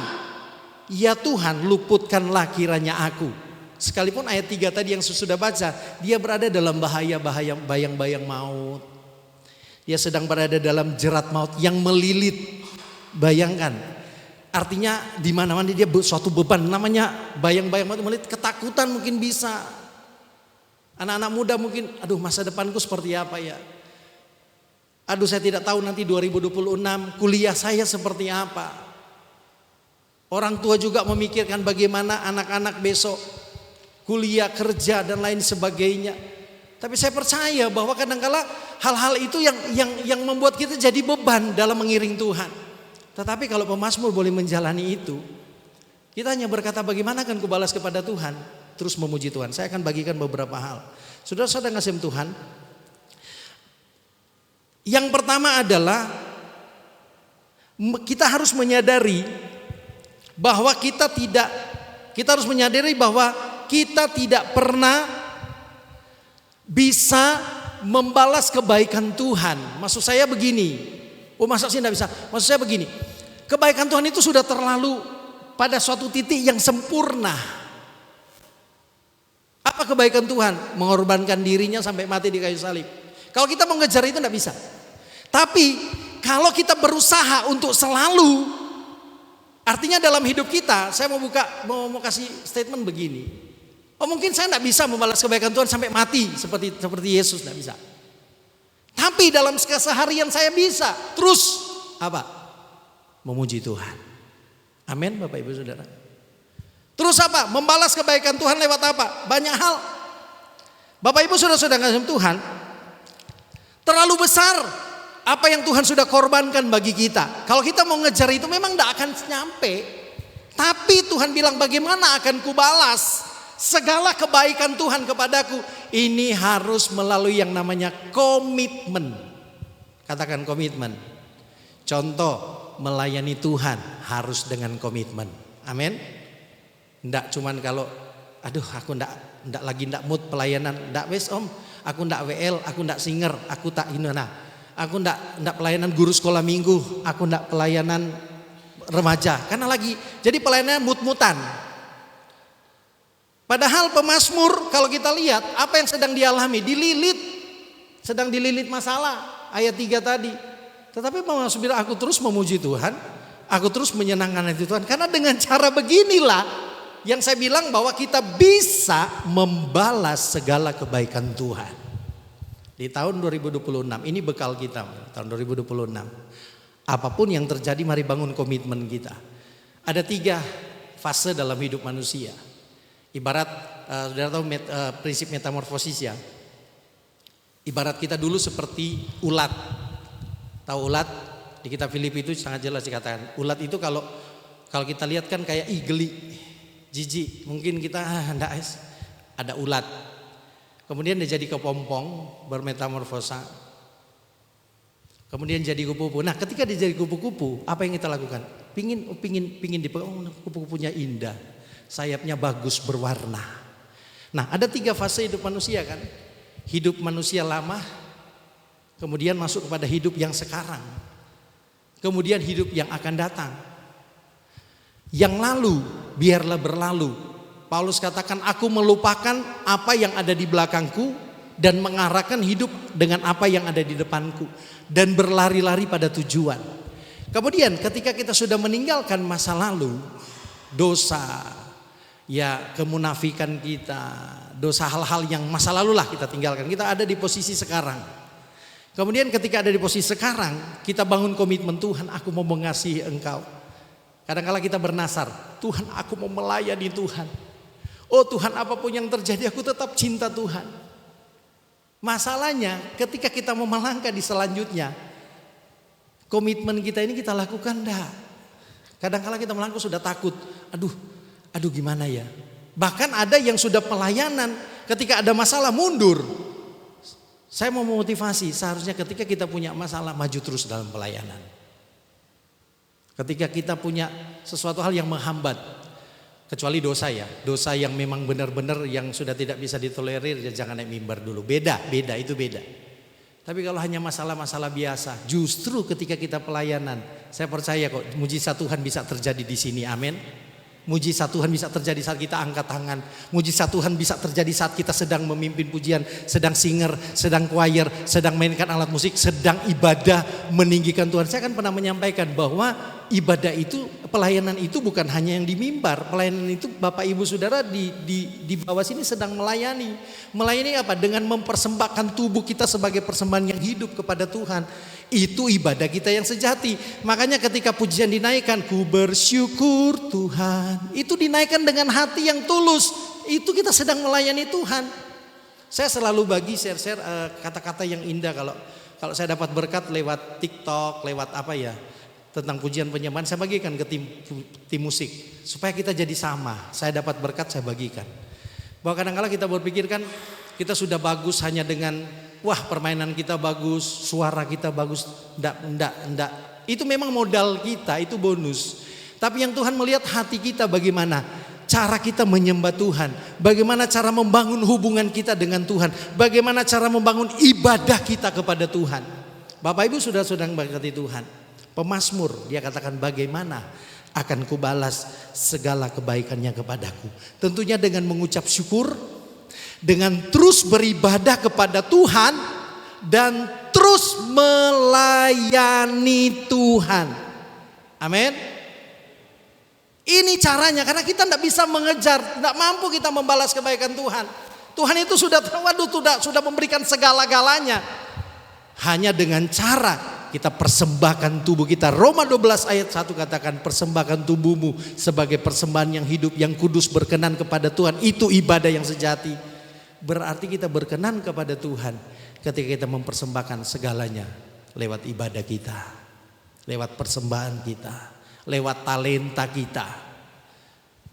Ya Tuhan, luputkanlah kiranya aku. Sekalipun ayat 3 tadi yang sudah baca, dia berada dalam bahaya-bahaya, bayang-bayang maut. Dia sedang berada dalam jerat maut yang melilit. Bayangkan, artinya di mana-mana dia suatu beban, namanya bayang-bayang maut melilit, ketakutan mungkin bisa. Anak-anak muda mungkin, aduh masa depanku seperti apa ya? Aduh saya tidak tahu nanti 2026 kuliah saya seperti apa. Orang tua juga memikirkan bagaimana anak-anak besok kuliah, kerja dan lain sebagainya. Tapi saya percaya bahwa kadang-kala hal-hal itu yang membuat kita jadi beban dalam mengiring Tuhan. Tetapi kalau pemazmur boleh menjalani itu, kita hanya berkata bagaimana akan kubalas kepada Tuhan, terus memuji Tuhan. Saya akan bagikan beberapa hal. Saudara-saudara kasih Tuhan, yang pertama adalah kita harus menyadari bahwa kita harus menyadari bahwa kita tidak pernah bisa membalas kebaikan Tuhan. Maksud saya begini. Masa sih tidak bisa? Maksud saya begini. Kebaikan Tuhan itu sudah terlalu pada suatu titik yang sempurna. Apa kebaikan Tuhan? Mengorbankan dirinya sampai mati di kayu salib. Kalau kita mau ngejar itu tidak bisa. Tapi kalau kita berusaha untuk selalu, artinya dalam hidup kita, saya mau kasih statement begini. Mungkin saya tidak bisa membalas kebaikan Tuhan sampai mati seperti Yesus, tidak bisa. Tapi dalam keseharian saya bisa terus apa? Memuji Tuhan. Amin, Bapak Ibu Saudara. Terus apa? Membalas kebaikan Tuhan lewat apa? Banyak hal. Bapak Ibu Saudara kasih Tuhan, terlalu besar apa yang Tuhan sudah korbankan bagi kita. Kalau kita mau ngejar itu memang tidak akan nyampe. Tapi Tuhan bilang bagaimana akan kubalas segala kebaikan Tuhan kepadaku. Ini harus melalui yang namanya komitmen. Katakan komitmen. Contoh melayani Tuhan harus dengan komitmen. Amin. Ndak cuman kalau aduh aku ndak lagi ndak mood pelayanan, ndak wes om, aku ndak WL, aku ndak singer, aku tak inana. Aku ndak pelayanan guru sekolah minggu, aku ndak pelayanan remaja. Karena lagi jadi pelayanan mut-mutan. Padahal pemazmur kalau kita lihat apa yang sedang dialami, sedang dililit masalah, ayat 3 tadi. Tetapi pemazmur bilang aku terus memuji Tuhan, aku terus menyenangkan hati Tuhan. Karena dengan cara beginilah yang saya bilang bahwa kita bisa membalas segala kebaikan Tuhan. Di tahun 2026, ini bekal kita tahun 2026. Apapun yang terjadi mari bangun komitmen kita. Ada 3 fase dalam hidup manusia. Ibarat saudara tahu prinsip metamorfosis ya. Ibarat kita dulu seperti ulat. Tahu ulat? Di kitab Filipi itu sangat jelas dikatakan. Ulat itu kalau kita lihat kan kayak geli, jijik. Mungkin kita enggak ada ulat. Kemudian dia jadi kepompong, bermetamorfosa. Kemudian jadi kupu-kupu. Nah, ketika dia jadi kupu-kupu, apa yang kita lakukan? Pingin dipegang, kupu-kupunya indah. Sayapnya bagus, berwarna. Nah, ada 3 fase hidup manusia kan? Hidup manusia lama, kemudian masuk kepada hidup yang sekarang, kemudian hidup yang akan datang. Yang lalu biarlah berlalu. Paulus katakan, aku melupakan apa yang ada di belakangku dan mengarahkan hidup dengan apa yang ada di depanku dan berlari-lari pada tujuan. Kemudian ketika kita sudah meninggalkan masa lalu, dosa, ya kemunafikan kita, dosa hal-hal yang masa lalu lah kita tinggalkan. Kita ada di posisi sekarang. Kemudian ketika ada di posisi sekarang, kita bangun komitmen, Tuhan aku mau mengasihi Engkau. Kadang-kala kita bernasar, Tuhan aku mau melayani Tuhan. Oh Tuhan, apapun yang terjadi aku tetap cinta Tuhan. Masalahnya ketika kita mau melangkah di selanjutnya, komitmen kita ini kita lakukan enggak? Kadang-kala kita melangkah sudah takut, aduh gimana ya. Bahkan ada yang sudah pelayanan, ketika ada masalah mundur. Saya mau memotivasi, seharusnya ketika kita punya masalah, maju terus dalam pelayanan. Ketika kita punya sesuatu hal yang menghambat, kecuali dosa ya, dosa yang memang benar-benar yang sudah tidak bisa ditolerir, ya jangan naik mimbar dulu. Beda, itu beda. Tapi kalau hanya masalah-masalah biasa, justru ketika kita pelayanan, saya percaya kok mujizat Tuhan bisa terjadi di sini, amin. Mujizat Tuhan bisa terjadi saat kita angkat tangan. Mujizat Tuhan bisa terjadi saat kita sedang memimpin pujian, sedang singer, sedang choir, sedang mainkan alat musik, sedang ibadah meninggikan Tuhan. Saya kan pernah menyampaikan bahwa ibadah itu, pelayanan itu bukan hanya yang di mimbar. Pelayanan itu Bapak Ibu Saudara di bawah sini sedang melayani. Melayani apa? Dengan mempersembahkan tubuh kita sebagai persembahan yang hidup kepada Tuhan. Itu ibadah kita yang sejati. Makanya ketika pujian dinaikkan, ku bersyukur Tuhan, itu dinaikkan dengan hati yang tulus. Itu kita sedang melayani Tuhan. Saya selalu bagi share kata-kata yang indah kalau saya dapat berkat lewat TikTok, lewat apa ya, tentang pujian penyembahan, saya bagikan ke tim musik supaya kita jadi sama. Saya dapat berkat, saya bagikan. Bahwa kadang-kadang kita berpikir kan kita sudah bagus hanya dengan wah permainan kita bagus, suara kita bagus. Enggak. Itu memang modal kita, itu bonus. Tapi yang Tuhan melihat hati kita bagaimana, cara kita menyembah Tuhan, bagaimana cara membangun hubungan kita dengan Tuhan, bagaimana cara membangun ibadah kita kepada Tuhan. Bapak Ibu sudah berkati Tuhan. Pemazmur dia katakan, bagaimana akan kubalas segala kebaikannya kepadaku. Tentunya dengan mengucap syukur, dengan terus beribadah kepada Tuhan, dan terus melayani Tuhan. Amin. Ini caranya, karena kita tidak bisa mengejar, tidak mampu kita membalas kebaikan Tuhan. Tuhan itu sudah memberikan segala-galanya. Hanya dengan cara kita persembahkan tubuh kita. Roma 12 ayat 1 katakan, persembahkan tubuhmu sebagai persembahan yang hidup, yang kudus, berkenan kepada Tuhan. Itu ibadah yang sejati. Berarti kita berkenan kepada Tuhan ketika kita mempersembahkan segalanya lewat ibadah kita, lewat persembahan kita, lewat talenta kita.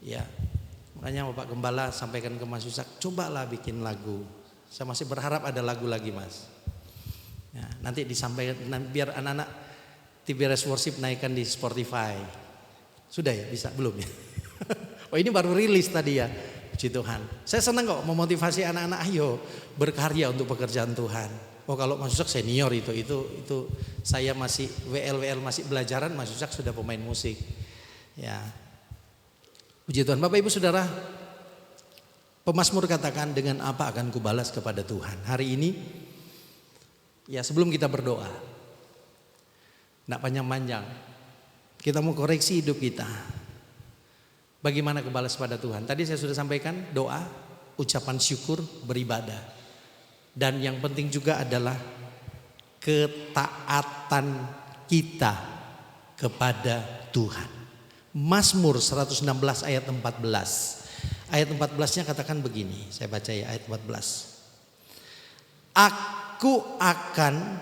Ya, makanya Bapak Gembala sampaikan ke Mas Yusak, cobalah bikin lagu. Saya masih berharap ada lagu lagi Mas. Ya, nanti disampaikan biar anak-anak TBRS Worship naikkan di Spotify. Sudah ya, bisa belum ya? Oh ini baru rilis tadi ya. Puji Tuhan. Saya senang kok memotivasi anak-anak, ayo berkarya untuk pekerjaan Tuhan. Oh kalau Mas Yusak senior itu saya masih WL masih belajaran, Mas Yusak sudah pemain musik. Ya. Puji Tuhan. Bapak Ibu Saudara, pemazmur katakan, dengan apa akan kubalas kepada Tuhan. Hari ini ya sebelum kita berdoa, tidak panjang-panjang, kita mau koreksi hidup kita. Bagaimana kebalas pada Tuhan? Tadi saya sudah sampaikan doa, ucapan syukur, beribadah. Dan yang penting juga adalah ketaatan kita kepada Tuhan. Mazmur 116 ayat 14. Ayat 14-nya katakan begini, saya baca ya ayat 14. aku akan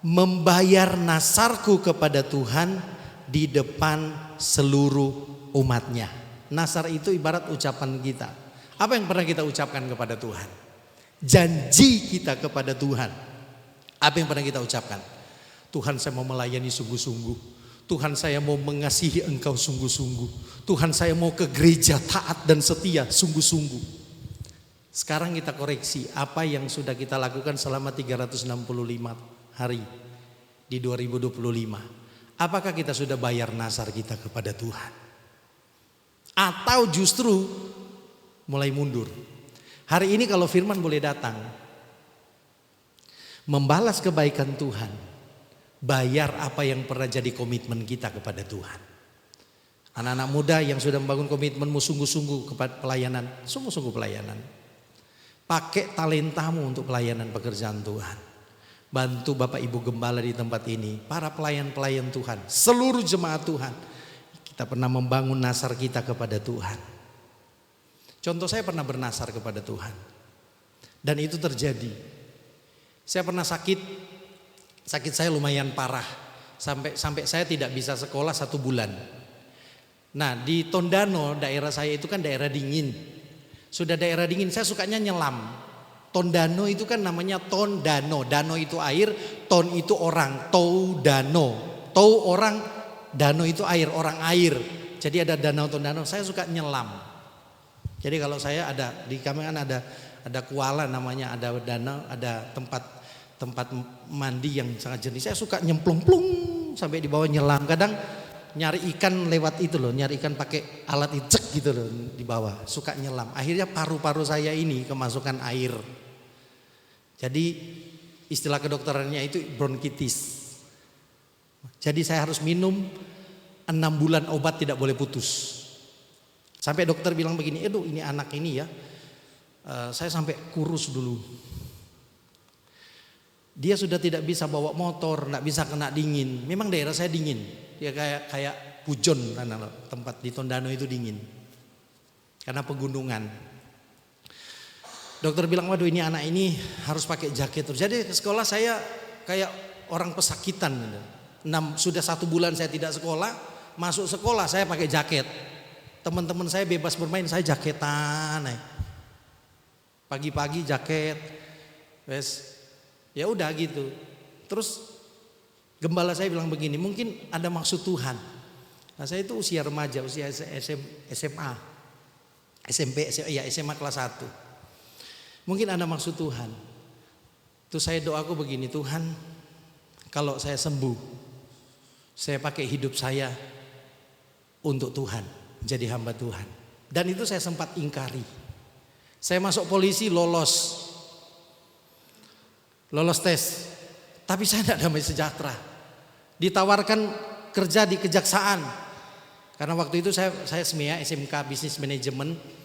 membayar nasarku kepada Tuhan di depan seluruh umatnya. Nasar itu ibarat ucapan kita. Apa yang pernah kita ucapkan kepada Tuhan? Janji kita kepada Tuhan. Apa yang pernah kita ucapkan? Tuhan, saya mau melayani sungguh-sungguh. Tuhan, saya mau mengasihi Engkau sungguh-sungguh. Tuhan, saya mau ke gereja taat dan setia sungguh-sungguh. Sekarang kita koreksi apa yang sudah kita lakukan selama 365 hari di 2025. Apakah kita sudah bayar nasar kita kepada Tuhan? Atau justru mulai mundur? Hari ini kalau firman boleh datang, membalas kebaikan Tuhan, bayar apa yang pernah jadi komitmen kita kepada Tuhan. Anak-anak muda yang sudah membangun komitmenmu sungguh-sungguh kepada pelayanan, sungguh-sungguh pelayanan. Pakai talentamu untuk pelayanan pekerjaan Tuhan. Bantu Bapak Ibu Gembala di tempat ini, para pelayan-pelayan Tuhan, seluruh jemaat Tuhan. Kita pernah membangun nasar kita kepada Tuhan. Contoh, saya pernah bernasar kepada Tuhan. Dan itu terjadi. Saya pernah sakit saya lumayan parah. Sampai saya tidak bisa sekolah 1 bulan. Nah, di Tondano, daerah saya itu kan daerah dingin. Sudah daerah dingin, saya sukanya nyelam. Tondano itu kan namanya Tondano. Dano itu air, ton itu orang. Tondano. Tau orang, dano itu air, orang air. Jadi ada danau Tondano, saya suka nyelam. Jadi kalau saya ada di kami kan ada kuala namanya, ada danau, ada tempat mandi yang sangat jernih. Saya suka nyemplung-plung sampai di bawah nyelam. Kadang nyari ikan lewat itu loh, nyari ikan pakai alat icek gitu loh di bawah, suka nyelam. Akhirnya paru-paru saya ini kemasukan air. Jadi istilah kedokterannya itu bronkitis. Jadi saya harus minum 6 bulan obat tidak boleh putus. Sampai dokter bilang begini, aduh ini anak ini ya, saya sampai kurus dulu. Dia sudah tidak bisa bawa motor, tidak bisa kena dingin. Memang daerah saya dingin. Dia kayak Pujon, tempat di Tondano itu dingin. Karena pegunungan. Dokter bilang, waduh ini anak ini harus pakai jaket terus. Jadi ke sekolah saya kayak orang pesakitan. Sudah 1 bulan saya tidak sekolah, masuk sekolah saya pakai jaket. Teman-teman saya bebas bermain, saya jaketan. Pagi-pagi jaket, wes. Ya udah gitu. Terus gembala saya bilang begini, mungkin ada maksud Tuhan. Nah, saya itu usia remaja, usia SMA, SMP, SMA kelas 1. Mungkin ada maksud Tuhan. Terus saya doaku begini, Tuhan, kalau saya sembuh, saya pakai hidup saya untuk Tuhan, jadi hamba Tuhan. Dan itu saya sempat ingkari. Saya masuk polisi, lolos tes, tapi saya tidak damai sejahtera. Ditawarkan kerja di kejaksaan, karena waktu itu saya SMEA, SMK Bisnis Manajemen.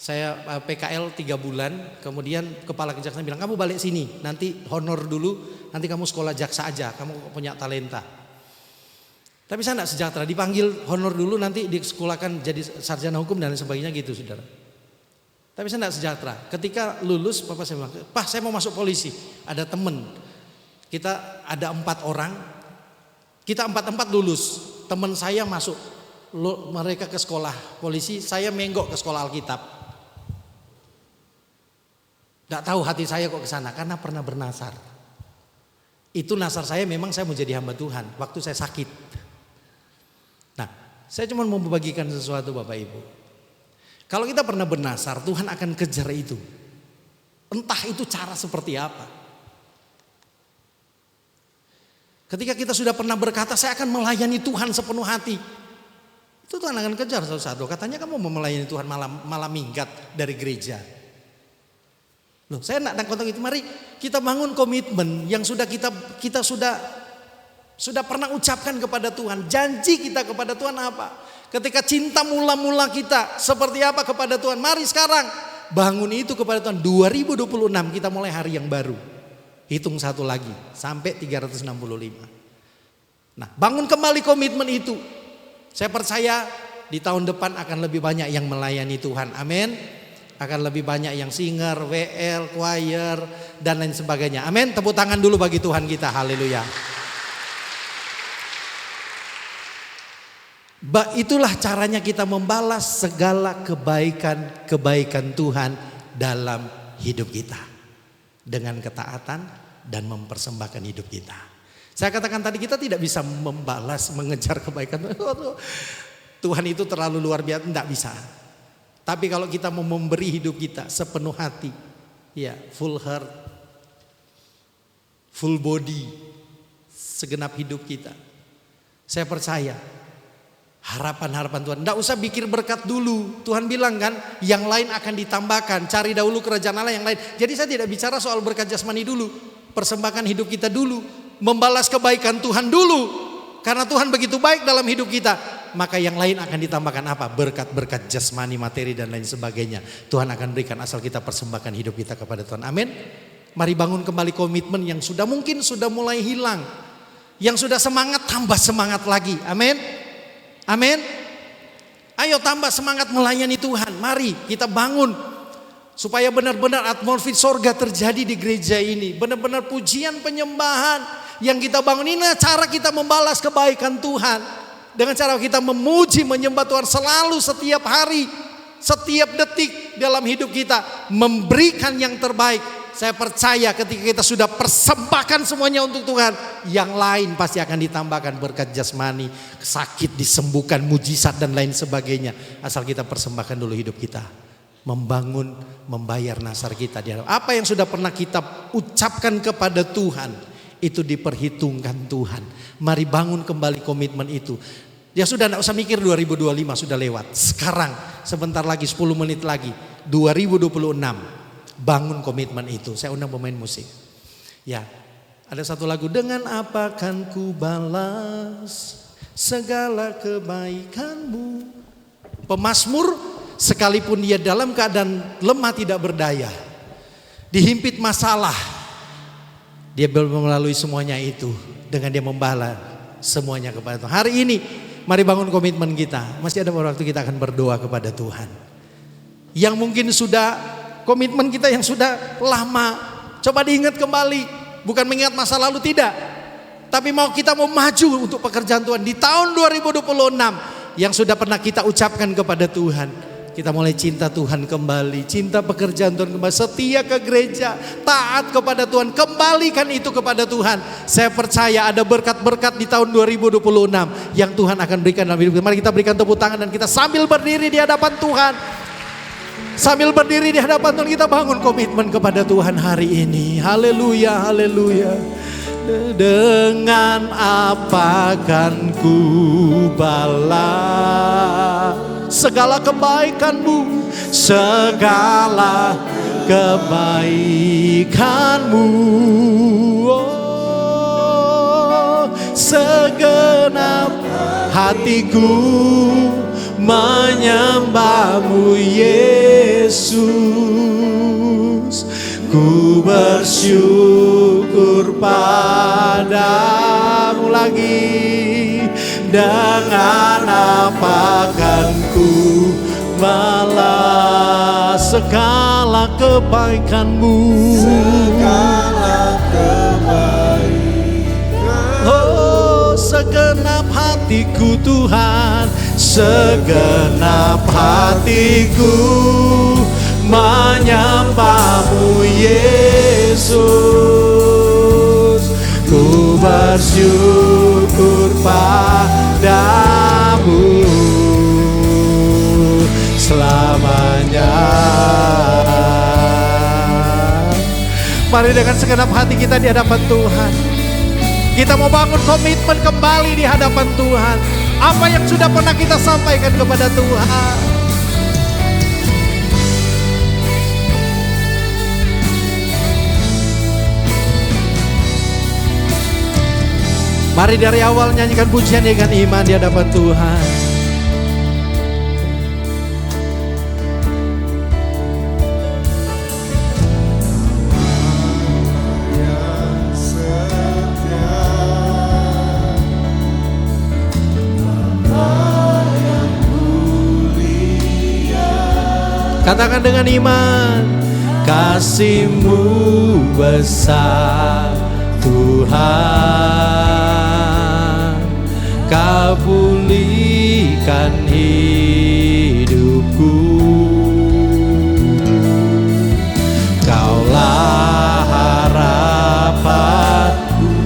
Saya PKL 3 bulan, kemudian kepala kejaksaan bilang, kamu balik sini, nanti honor dulu, nanti kamu sekolah jaksa aja, kamu punya talenta. Tapi saya tidak sejahtera, dipanggil honor dulu, nanti disekolahkan jadi sarjana hukum dan sebagainya gitu, saudara. Tapi saya tidak sejahtera. Ketika lulus, Papa saya bilang, Pak saya mau masuk polisi. Ada temen, kita ada 4 orang, kita 4 lulus. Teman saya masuk, mereka ke sekolah polisi, saya menggok ke sekolah Alkitab. Tidak tahu hati saya kok ke sana, karena pernah bernasar. Itu nasar saya, memang saya mau jadi hamba Tuhan waktu saya sakit. Nah, saya cuma mau membagikan sesuatu Bapak Ibu. Kalau kita pernah bernasar, Tuhan akan kejar itu. Entah itu cara seperti apa. Ketika kita sudah pernah berkata, saya akan melayani Tuhan sepenuh hati. Itu Tuhan akan kejar satu-satu. Katanya kamu mau melayani Tuhan malah minggat dari gereja. Loh, saya nak kontak itu. Mari kita bangun komitmen yang sudah kita sudah pernah ucapkan kepada Tuhan. Janji kita kepada Tuhan apa? Ketika cinta mula-mula kita seperti apa kepada Tuhan. Mari sekarang bangun itu kepada Tuhan. 2026 kita mulai hari yang baru. Hitung 1 lagi sampai 365. Nah, bangun kembali komitmen itu. Saya percaya di tahun depan akan lebih banyak yang melayani Tuhan. Amin. Akan lebih banyak yang singer, WL, choir, dan lain sebagainya. Amin. Tepuk tangan dulu bagi Tuhan kita. Haleluya. Itulah caranya kita membalas segala kebaikan Tuhan dalam hidup kita. Dengan ketaatan dan mempersembahkan hidup kita. Saya katakan tadi kita tidak bisa membalas, mengejar kebaikan. Tuhan itu terlalu luar biasa, tidak bisa. Tapi kalau kita mau memberi hidup kita sepenuh hati, ya full heart, full body, segenap hidup kita. Saya percaya harapan-harapan Tuhan. Tidak usah pikir berkat dulu. Tuhan bilang kan, yang lain akan ditambahkan. Cari dahulu kerajaan Allah yang lain. Jadi saya tidak bicara soal berkat jasmani dulu. Persembahkan hidup kita dulu. Membalas kebaikan Tuhan dulu. Karena Tuhan begitu baik dalam hidup kita, maka yang lain akan ditambahkan apa? Berkat-berkat jasmani, materi dan lain sebagainya. Tuhan akan berikan asal kita persembahkan hidup kita kepada Tuhan. Amin. Mari bangun kembali komitmen yang mungkin sudah mulai hilang. Yang sudah semangat, tambah semangat lagi. Amin. Amin. Ayo tambah semangat melayani Tuhan. Mari kita bangun supaya benar-benar atmosfer sorga terjadi di gereja ini. Benar-benar pujian, penyembahan yang kita bangun ini cara kita membalas kebaikan Tuhan. Dengan cara kita memuji, menyembah Tuhan selalu, setiap hari, setiap detik dalam hidup kita. Memberikan yang terbaik. Saya percaya ketika kita sudah persembahkan semuanya untuk Tuhan, yang lain pasti akan ditambahkan berkat jasmani, sakit disembuhkan, mujizat dan lain sebagainya. Asal kita persembahkan dulu hidup kita. Membangun, membayar nasar kita. Apa yang sudah pernah kita ucapkan kepada Tuhan, itu diperhitungkan Tuhan. Mari bangun kembali komitmen itu. Ya sudah, tidak usah mikir 2025 sudah lewat. Sekarang sebentar lagi, 10 menit lagi, 2026. Bangun komitmen itu. Saya undang pemain musik. Ya, ada satu lagu. Dengan apa kan ku balas segala kebaikanmu. Pemazmur sekalipun dia dalam keadaan lemah tidak berdaya, dihimpit masalah, dia melalui semuanya itu dengan dia membalas semuanya kepada Tuhan. Hari ini mari bangun komitmen kita. Masih ada waktu kita akan berdoa kepada Tuhan. Yang mungkin sudah komitmen kita yang sudah lama, coba diingat kembali. Bukan mengingat masa lalu, tidak. Tapi kita mau maju untuk pekerjaan Tuhan di tahun 2026 yang sudah pernah kita ucapkan kepada Tuhan. Kita mulai cinta Tuhan kembali, cinta pekerjaan Tuhan kembali, setia ke gereja, taat kepada Tuhan, kembalikan itu kepada Tuhan. Saya percaya ada berkat-berkat di tahun 2026 yang Tuhan akan berikan dalam hidup kita. Mari kita berikan tepuk tangan dan kita sambil berdiri di hadapan Tuhan. Sambil berdiri di hadapan Tuhan, kita bangun komitmen kepada Tuhan hari ini. Haleluya, haleluya. Dengan apa kan ku balas segala kebaikanmu, segala kebaikanmu. Oh, segenap hatiku menyembahmu Yesus. Ku bersyukur padamu lagi. Dengan apa kan ku balas segala kebaikanmu, segala kebaikan. Oh, segenap hatiku Tuhan, segenap hatiku menyembahmu Yesus. Ku bersyukur padamu selamanya. Mari dengan segenap hati kita di hadapan Tuhan, kita mau bangun komitmen kembali di hadapan Tuhan. Apa yang sudah pernah kita sampaikan kepada Tuhan, mari dari awal nyanyikan pujian dengan iman di hadapan Tuhan. Katakan dengan iman, kasih-Mu besar Tuhan, Kau pulihkan hidupku. Kaulah harapan.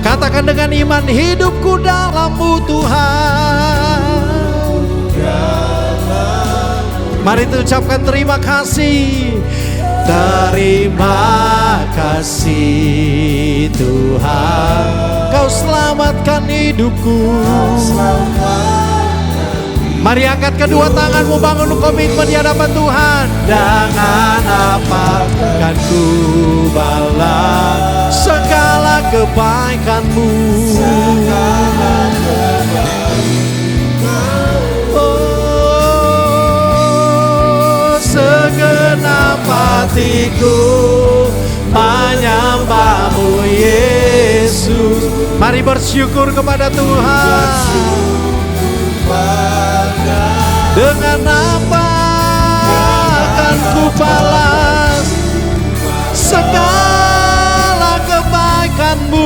Katakan dengan iman, hidupku dalam-Mu Tuhan. Mari kita ucapkan terima kasih. Terima kasih Tuhan, Kau selamatkan hidupku. Mari angkat kedua tanganmu, bangun komitmen di hadapan Tuhan. Dengan apa kan ku balas segala kebaikan-Mu. Oh, segenap hatiku menyembah-Mu Yesus. Mari bersyukur kepada Tuhan. Dengan apa akan ku balas segala kebaikan-Mu.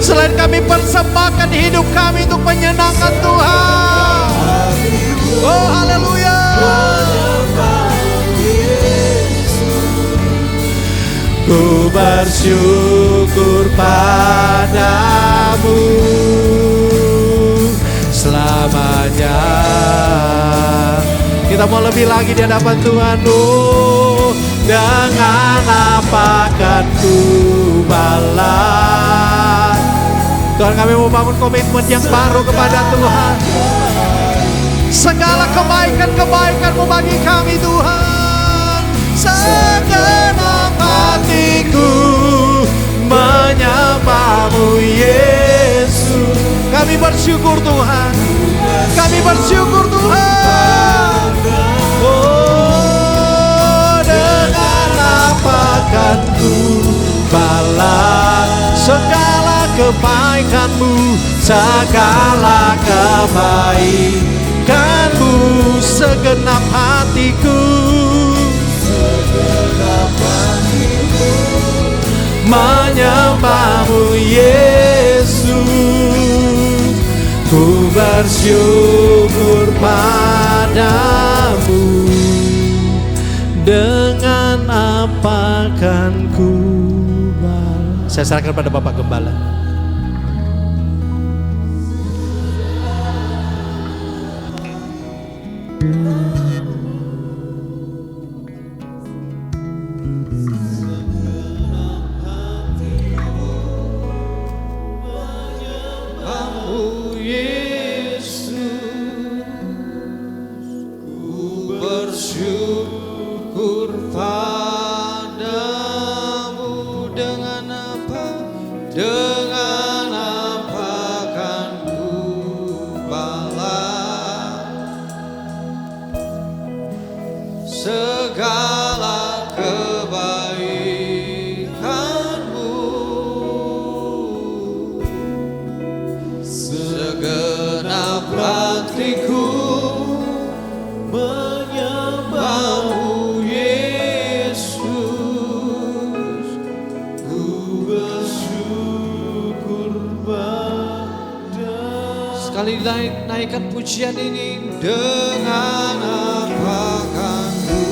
Selain kami persembahkan hidup kami untuk menyenangkan Tuhan. Oh haleluya. Ku bersyukur padamu selamanya. Kita mau lebih lagi di hadapan Tuhan. Oh, dengan apa akan ku balas. Tuhan, kami mau bangun komitmen yang baru kepada Tuhan. Segala kebaikan-kebaikan-Mu bagi kami Tuhan. Segenap hatiku menyembah-Mu Yesus. Kami bersyukur Tuhan. Kami bersyukur Tuhan. Oh, dengan apa akan ku balas segala kebaikan-Mu, segala kebaikan-Mu, segenap hatiku menyembah-Mu Yesus. Ku bersyukur padamu. Dengan apa kan ku balas. Saya serahkan pada Bapak Gembala. Segala kebaikan-Mu, segenap hatiku menyembah-Mu Yesus. Ku bersyukur padamu. Sekali naikkan pujian ini. Dengan apa kan ku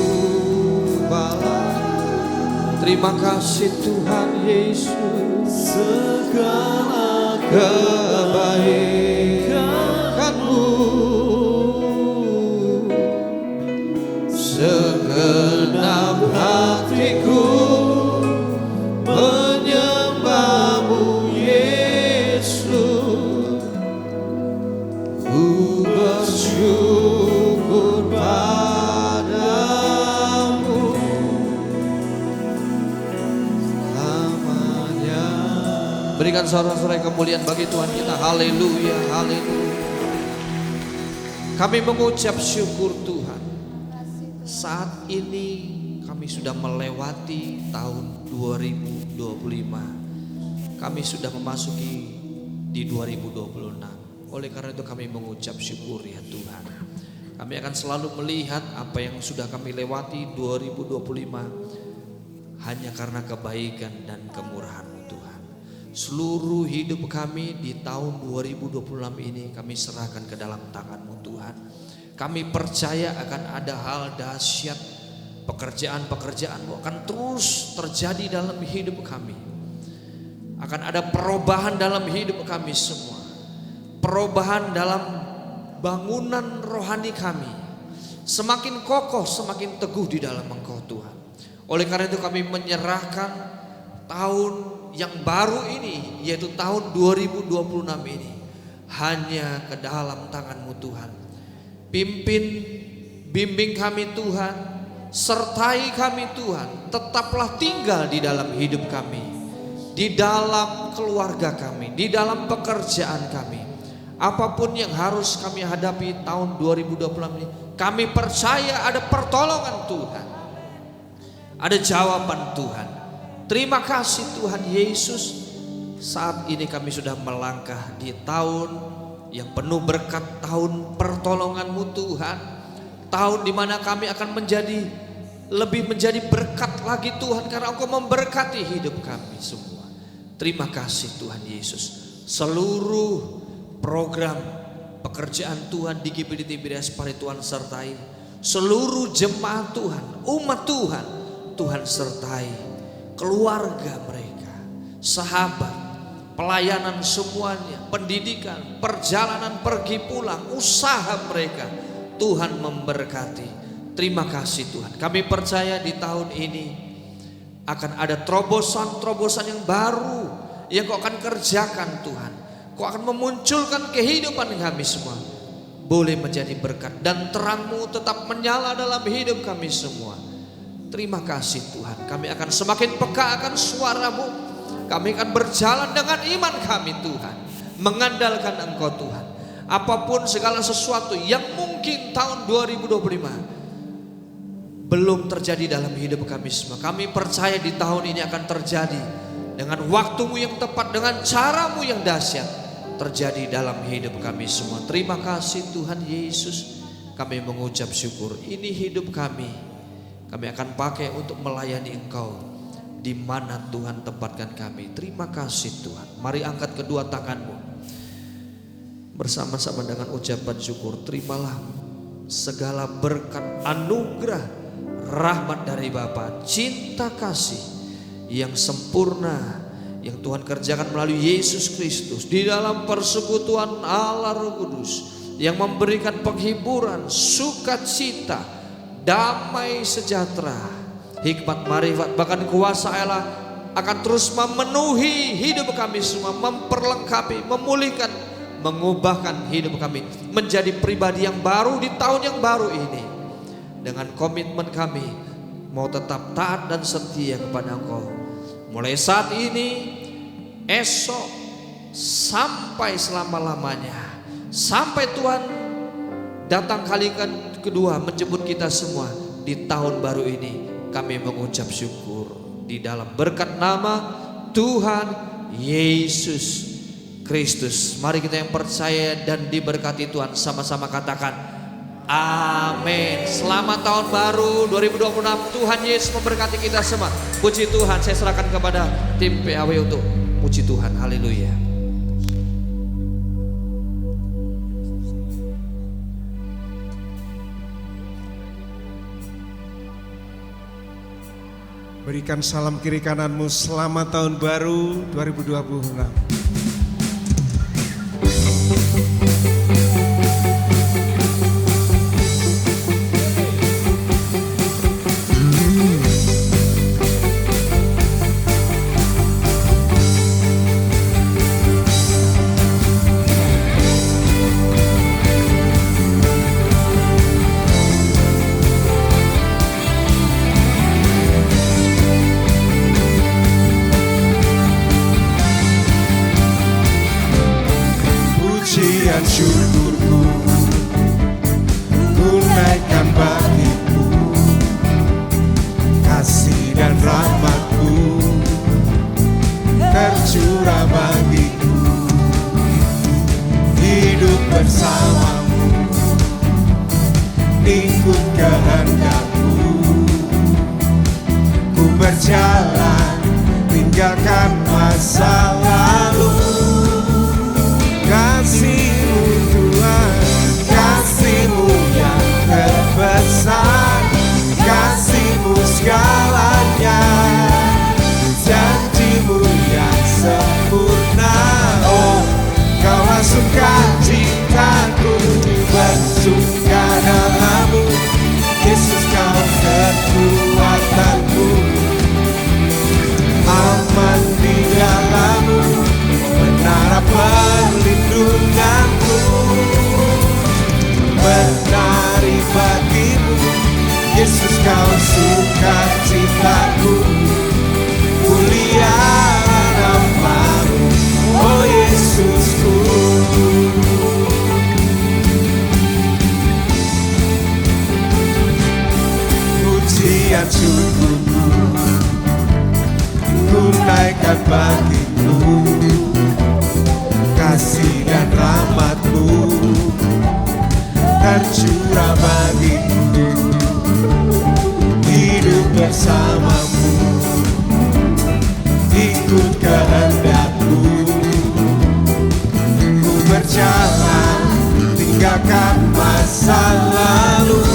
balas. Terima kasih Tuhan Yesus. Segala kebaikan-Mu, segenap hatiku menyembah-Mu Yesus. Ku bersyukur padamu selamanya. Berikan sorak-sorai kemuliaan bagi Tuhan kita. Haleluya, haleluya. Kami mengucap syukur Tuhan. Saat ini kami sudah melewati tahun 2025. Kami sudah memasuki di 2026. Oleh karena itu kami mengucap syukur ya Tuhan. Kami akan selalu melihat apa yang sudah kami lewati 2025 hanya karena kebaikan dan kemurahan-Mu Tuhan. Seluruh hidup kami di tahun 2026 ini kami serahkan ke dalam tangan-Mu Tuhan. Kami percaya akan ada hal dahsyat, pekerjaan-pekerjaan-Mu akan terus terjadi dalam hidup kami. Akan ada perubahan dalam hidup kami semua. Perubahan dalam bangunan rohani kami. Semakin kokoh, semakin teguh di dalam Engkau Tuhan. Oleh karena itu kami menyerahkan tahun yang baru ini, yaitu tahun 2026 ini, hanya ke dalam tangan-Mu Tuhan. Pimpin, bimbing kami Tuhan, sertai kami Tuhan. Tetaplah tinggal di dalam hidup kami, di dalam keluarga kami, di dalam pekerjaan kami. Apapun yang harus kami hadapi tahun 2026 ini, kami percaya ada pertolongan Tuhan, ada jawaban Tuhan. Terima kasih Tuhan Yesus. Saat ini kami sudah melangkah di tahun yang penuh berkat, tahun pertolongan-Mu Tuhan. Tahun di mana kami akan lebih menjadi berkat lagi Tuhan, karena Engkau memberkati hidup kami semua. Terima kasih Tuhan Yesus. Seluruh program pekerjaan Tuhan di GPD Tiberias Pare Tuhan sertai. Seluruh jemaat Tuhan, umat Tuhan, Tuhan sertai. Keluarga mereka, sahabat, pelayanan semuanya, pendidikan, perjalanan pergi pulang, usaha mereka, Tuhan memberkati. Terima kasih Tuhan. Kami percaya di tahun ini akan ada terobosan-terobosan yang baru yang Kau akan kerjakan Tuhan. Kau akan memunculkan kehidupan kami semua boleh menjadi berkat, dan terang-Mu tetap menyala dalam hidup kami semua. Terima kasih Tuhan. Kami akan semakin peka akan suara-Mu. Kami akan berjalan dengan iman kami Tuhan, mengandalkan Engkau Tuhan. Apapun segala sesuatu yang mungkin tahun 2025 belum terjadi dalam hidup kami semua, kami percaya di tahun ini akan terjadi dengan waktu-Mu yang tepat, dengan cara-Mu yang dahsyat terjadi dalam hidup kami semua. Terima kasih Tuhan Yesus. Kami mengucap syukur. Ini hidup kami. Kami akan pakai untuk melayani Engkau di mana Tuhan tempatkan kami. Terima kasih Tuhan. Mari angkat kedua tangan-Mu bersama-sama dengan ucapan syukur. Terimalah segala berkat, anugerah, rahmat dari Bapa, cinta kasih yang sempurna yang Tuhan kerjakan melalui Yesus Kristus di dalam persekutuan Allah Roh Kudus, yang memberikan penghiburan, sukacita, damai sejahtera, hikmat, marifat, bahkan kuasa Allah akan terus memenuhi hidup kami semua, memperlengkapi, memulihkan, mengubahkan hidup kami menjadi pribadi yang baru di tahun yang baru ini. Dengan komitmen kami mau tetap taat dan setia kepada Engkau mulai saat ini, esok, sampai selama-lamanya, sampai Tuhan datang kali kedua menjemput kita semua di tahun baru ini. Kami mengucap syukur di dalam berkat nama Tuhan Yesus Kristus. Mari kita yang percaya dan diberkati Tuhan sama-sama katakan amin. Selamat tahun baru 2026. Tuhan Yesus memberkati kita semua. Puji Tuhan. Saya serahkan kepada tim PAW untuk puji Tuhan. Haleluya. Berikan salam kiri kananmu, selamat tahun baru 2026. kehendak-Mu. Ku berjalan tinggalkan masa lalu. Kasih-Mu Tuhan, kasih-Mu yang terbesar, kasih-Mu segalanya, janji-Mu yang sempurna. Oh, Kaulah sukacitaku, bersuka dalam-Mu, Yesus Kau kekuatanku. Aman di dalam-Mu, menara perlindunganku. Menari bagimu, Yesus Kau sukacitaku. Mulia nama-Mu, oh Yesusku. Pujian syukurku ku naikkan bagi-Mu, kasih dan rahmat-Mu tercurah bagi-Ku. Hidup bersama-Mu, ikut kehendak-Mu. Ku berjalan tinggalkan masa lalu.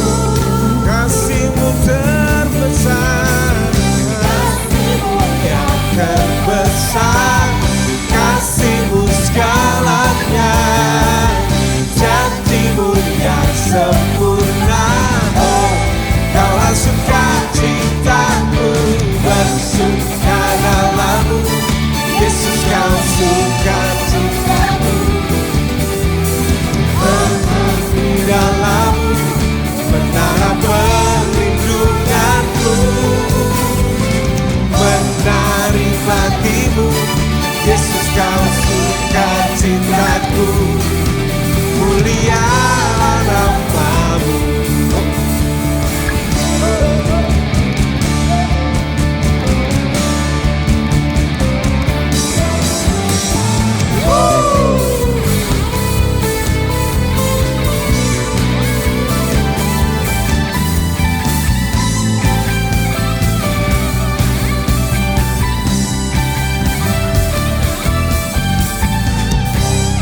Kasih-Mu terbesar, kasih-Mu yang terbesar, kasih-Mu segalanya, janji-Mu yang sempurna. Oh, Kaulah sukacitaku, bersuka dalam-Mu, Yesus Kau sukacitaku. Tenang di dalam-Mu, menara perlindunganku. Menari bagi-Mu, Yesus Kau sukacitaku. Mulia nama-Mu.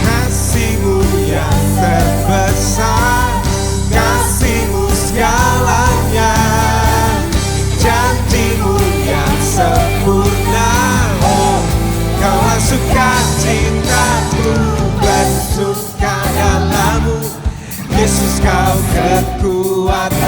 Kasih-Mu yang terbesar, kasih-Mu segalanya, janji-Mu yang sempurna. Oh, Kaulah sukacitaku, bersuka dalam-Mu, Yesus Kau kekuatan.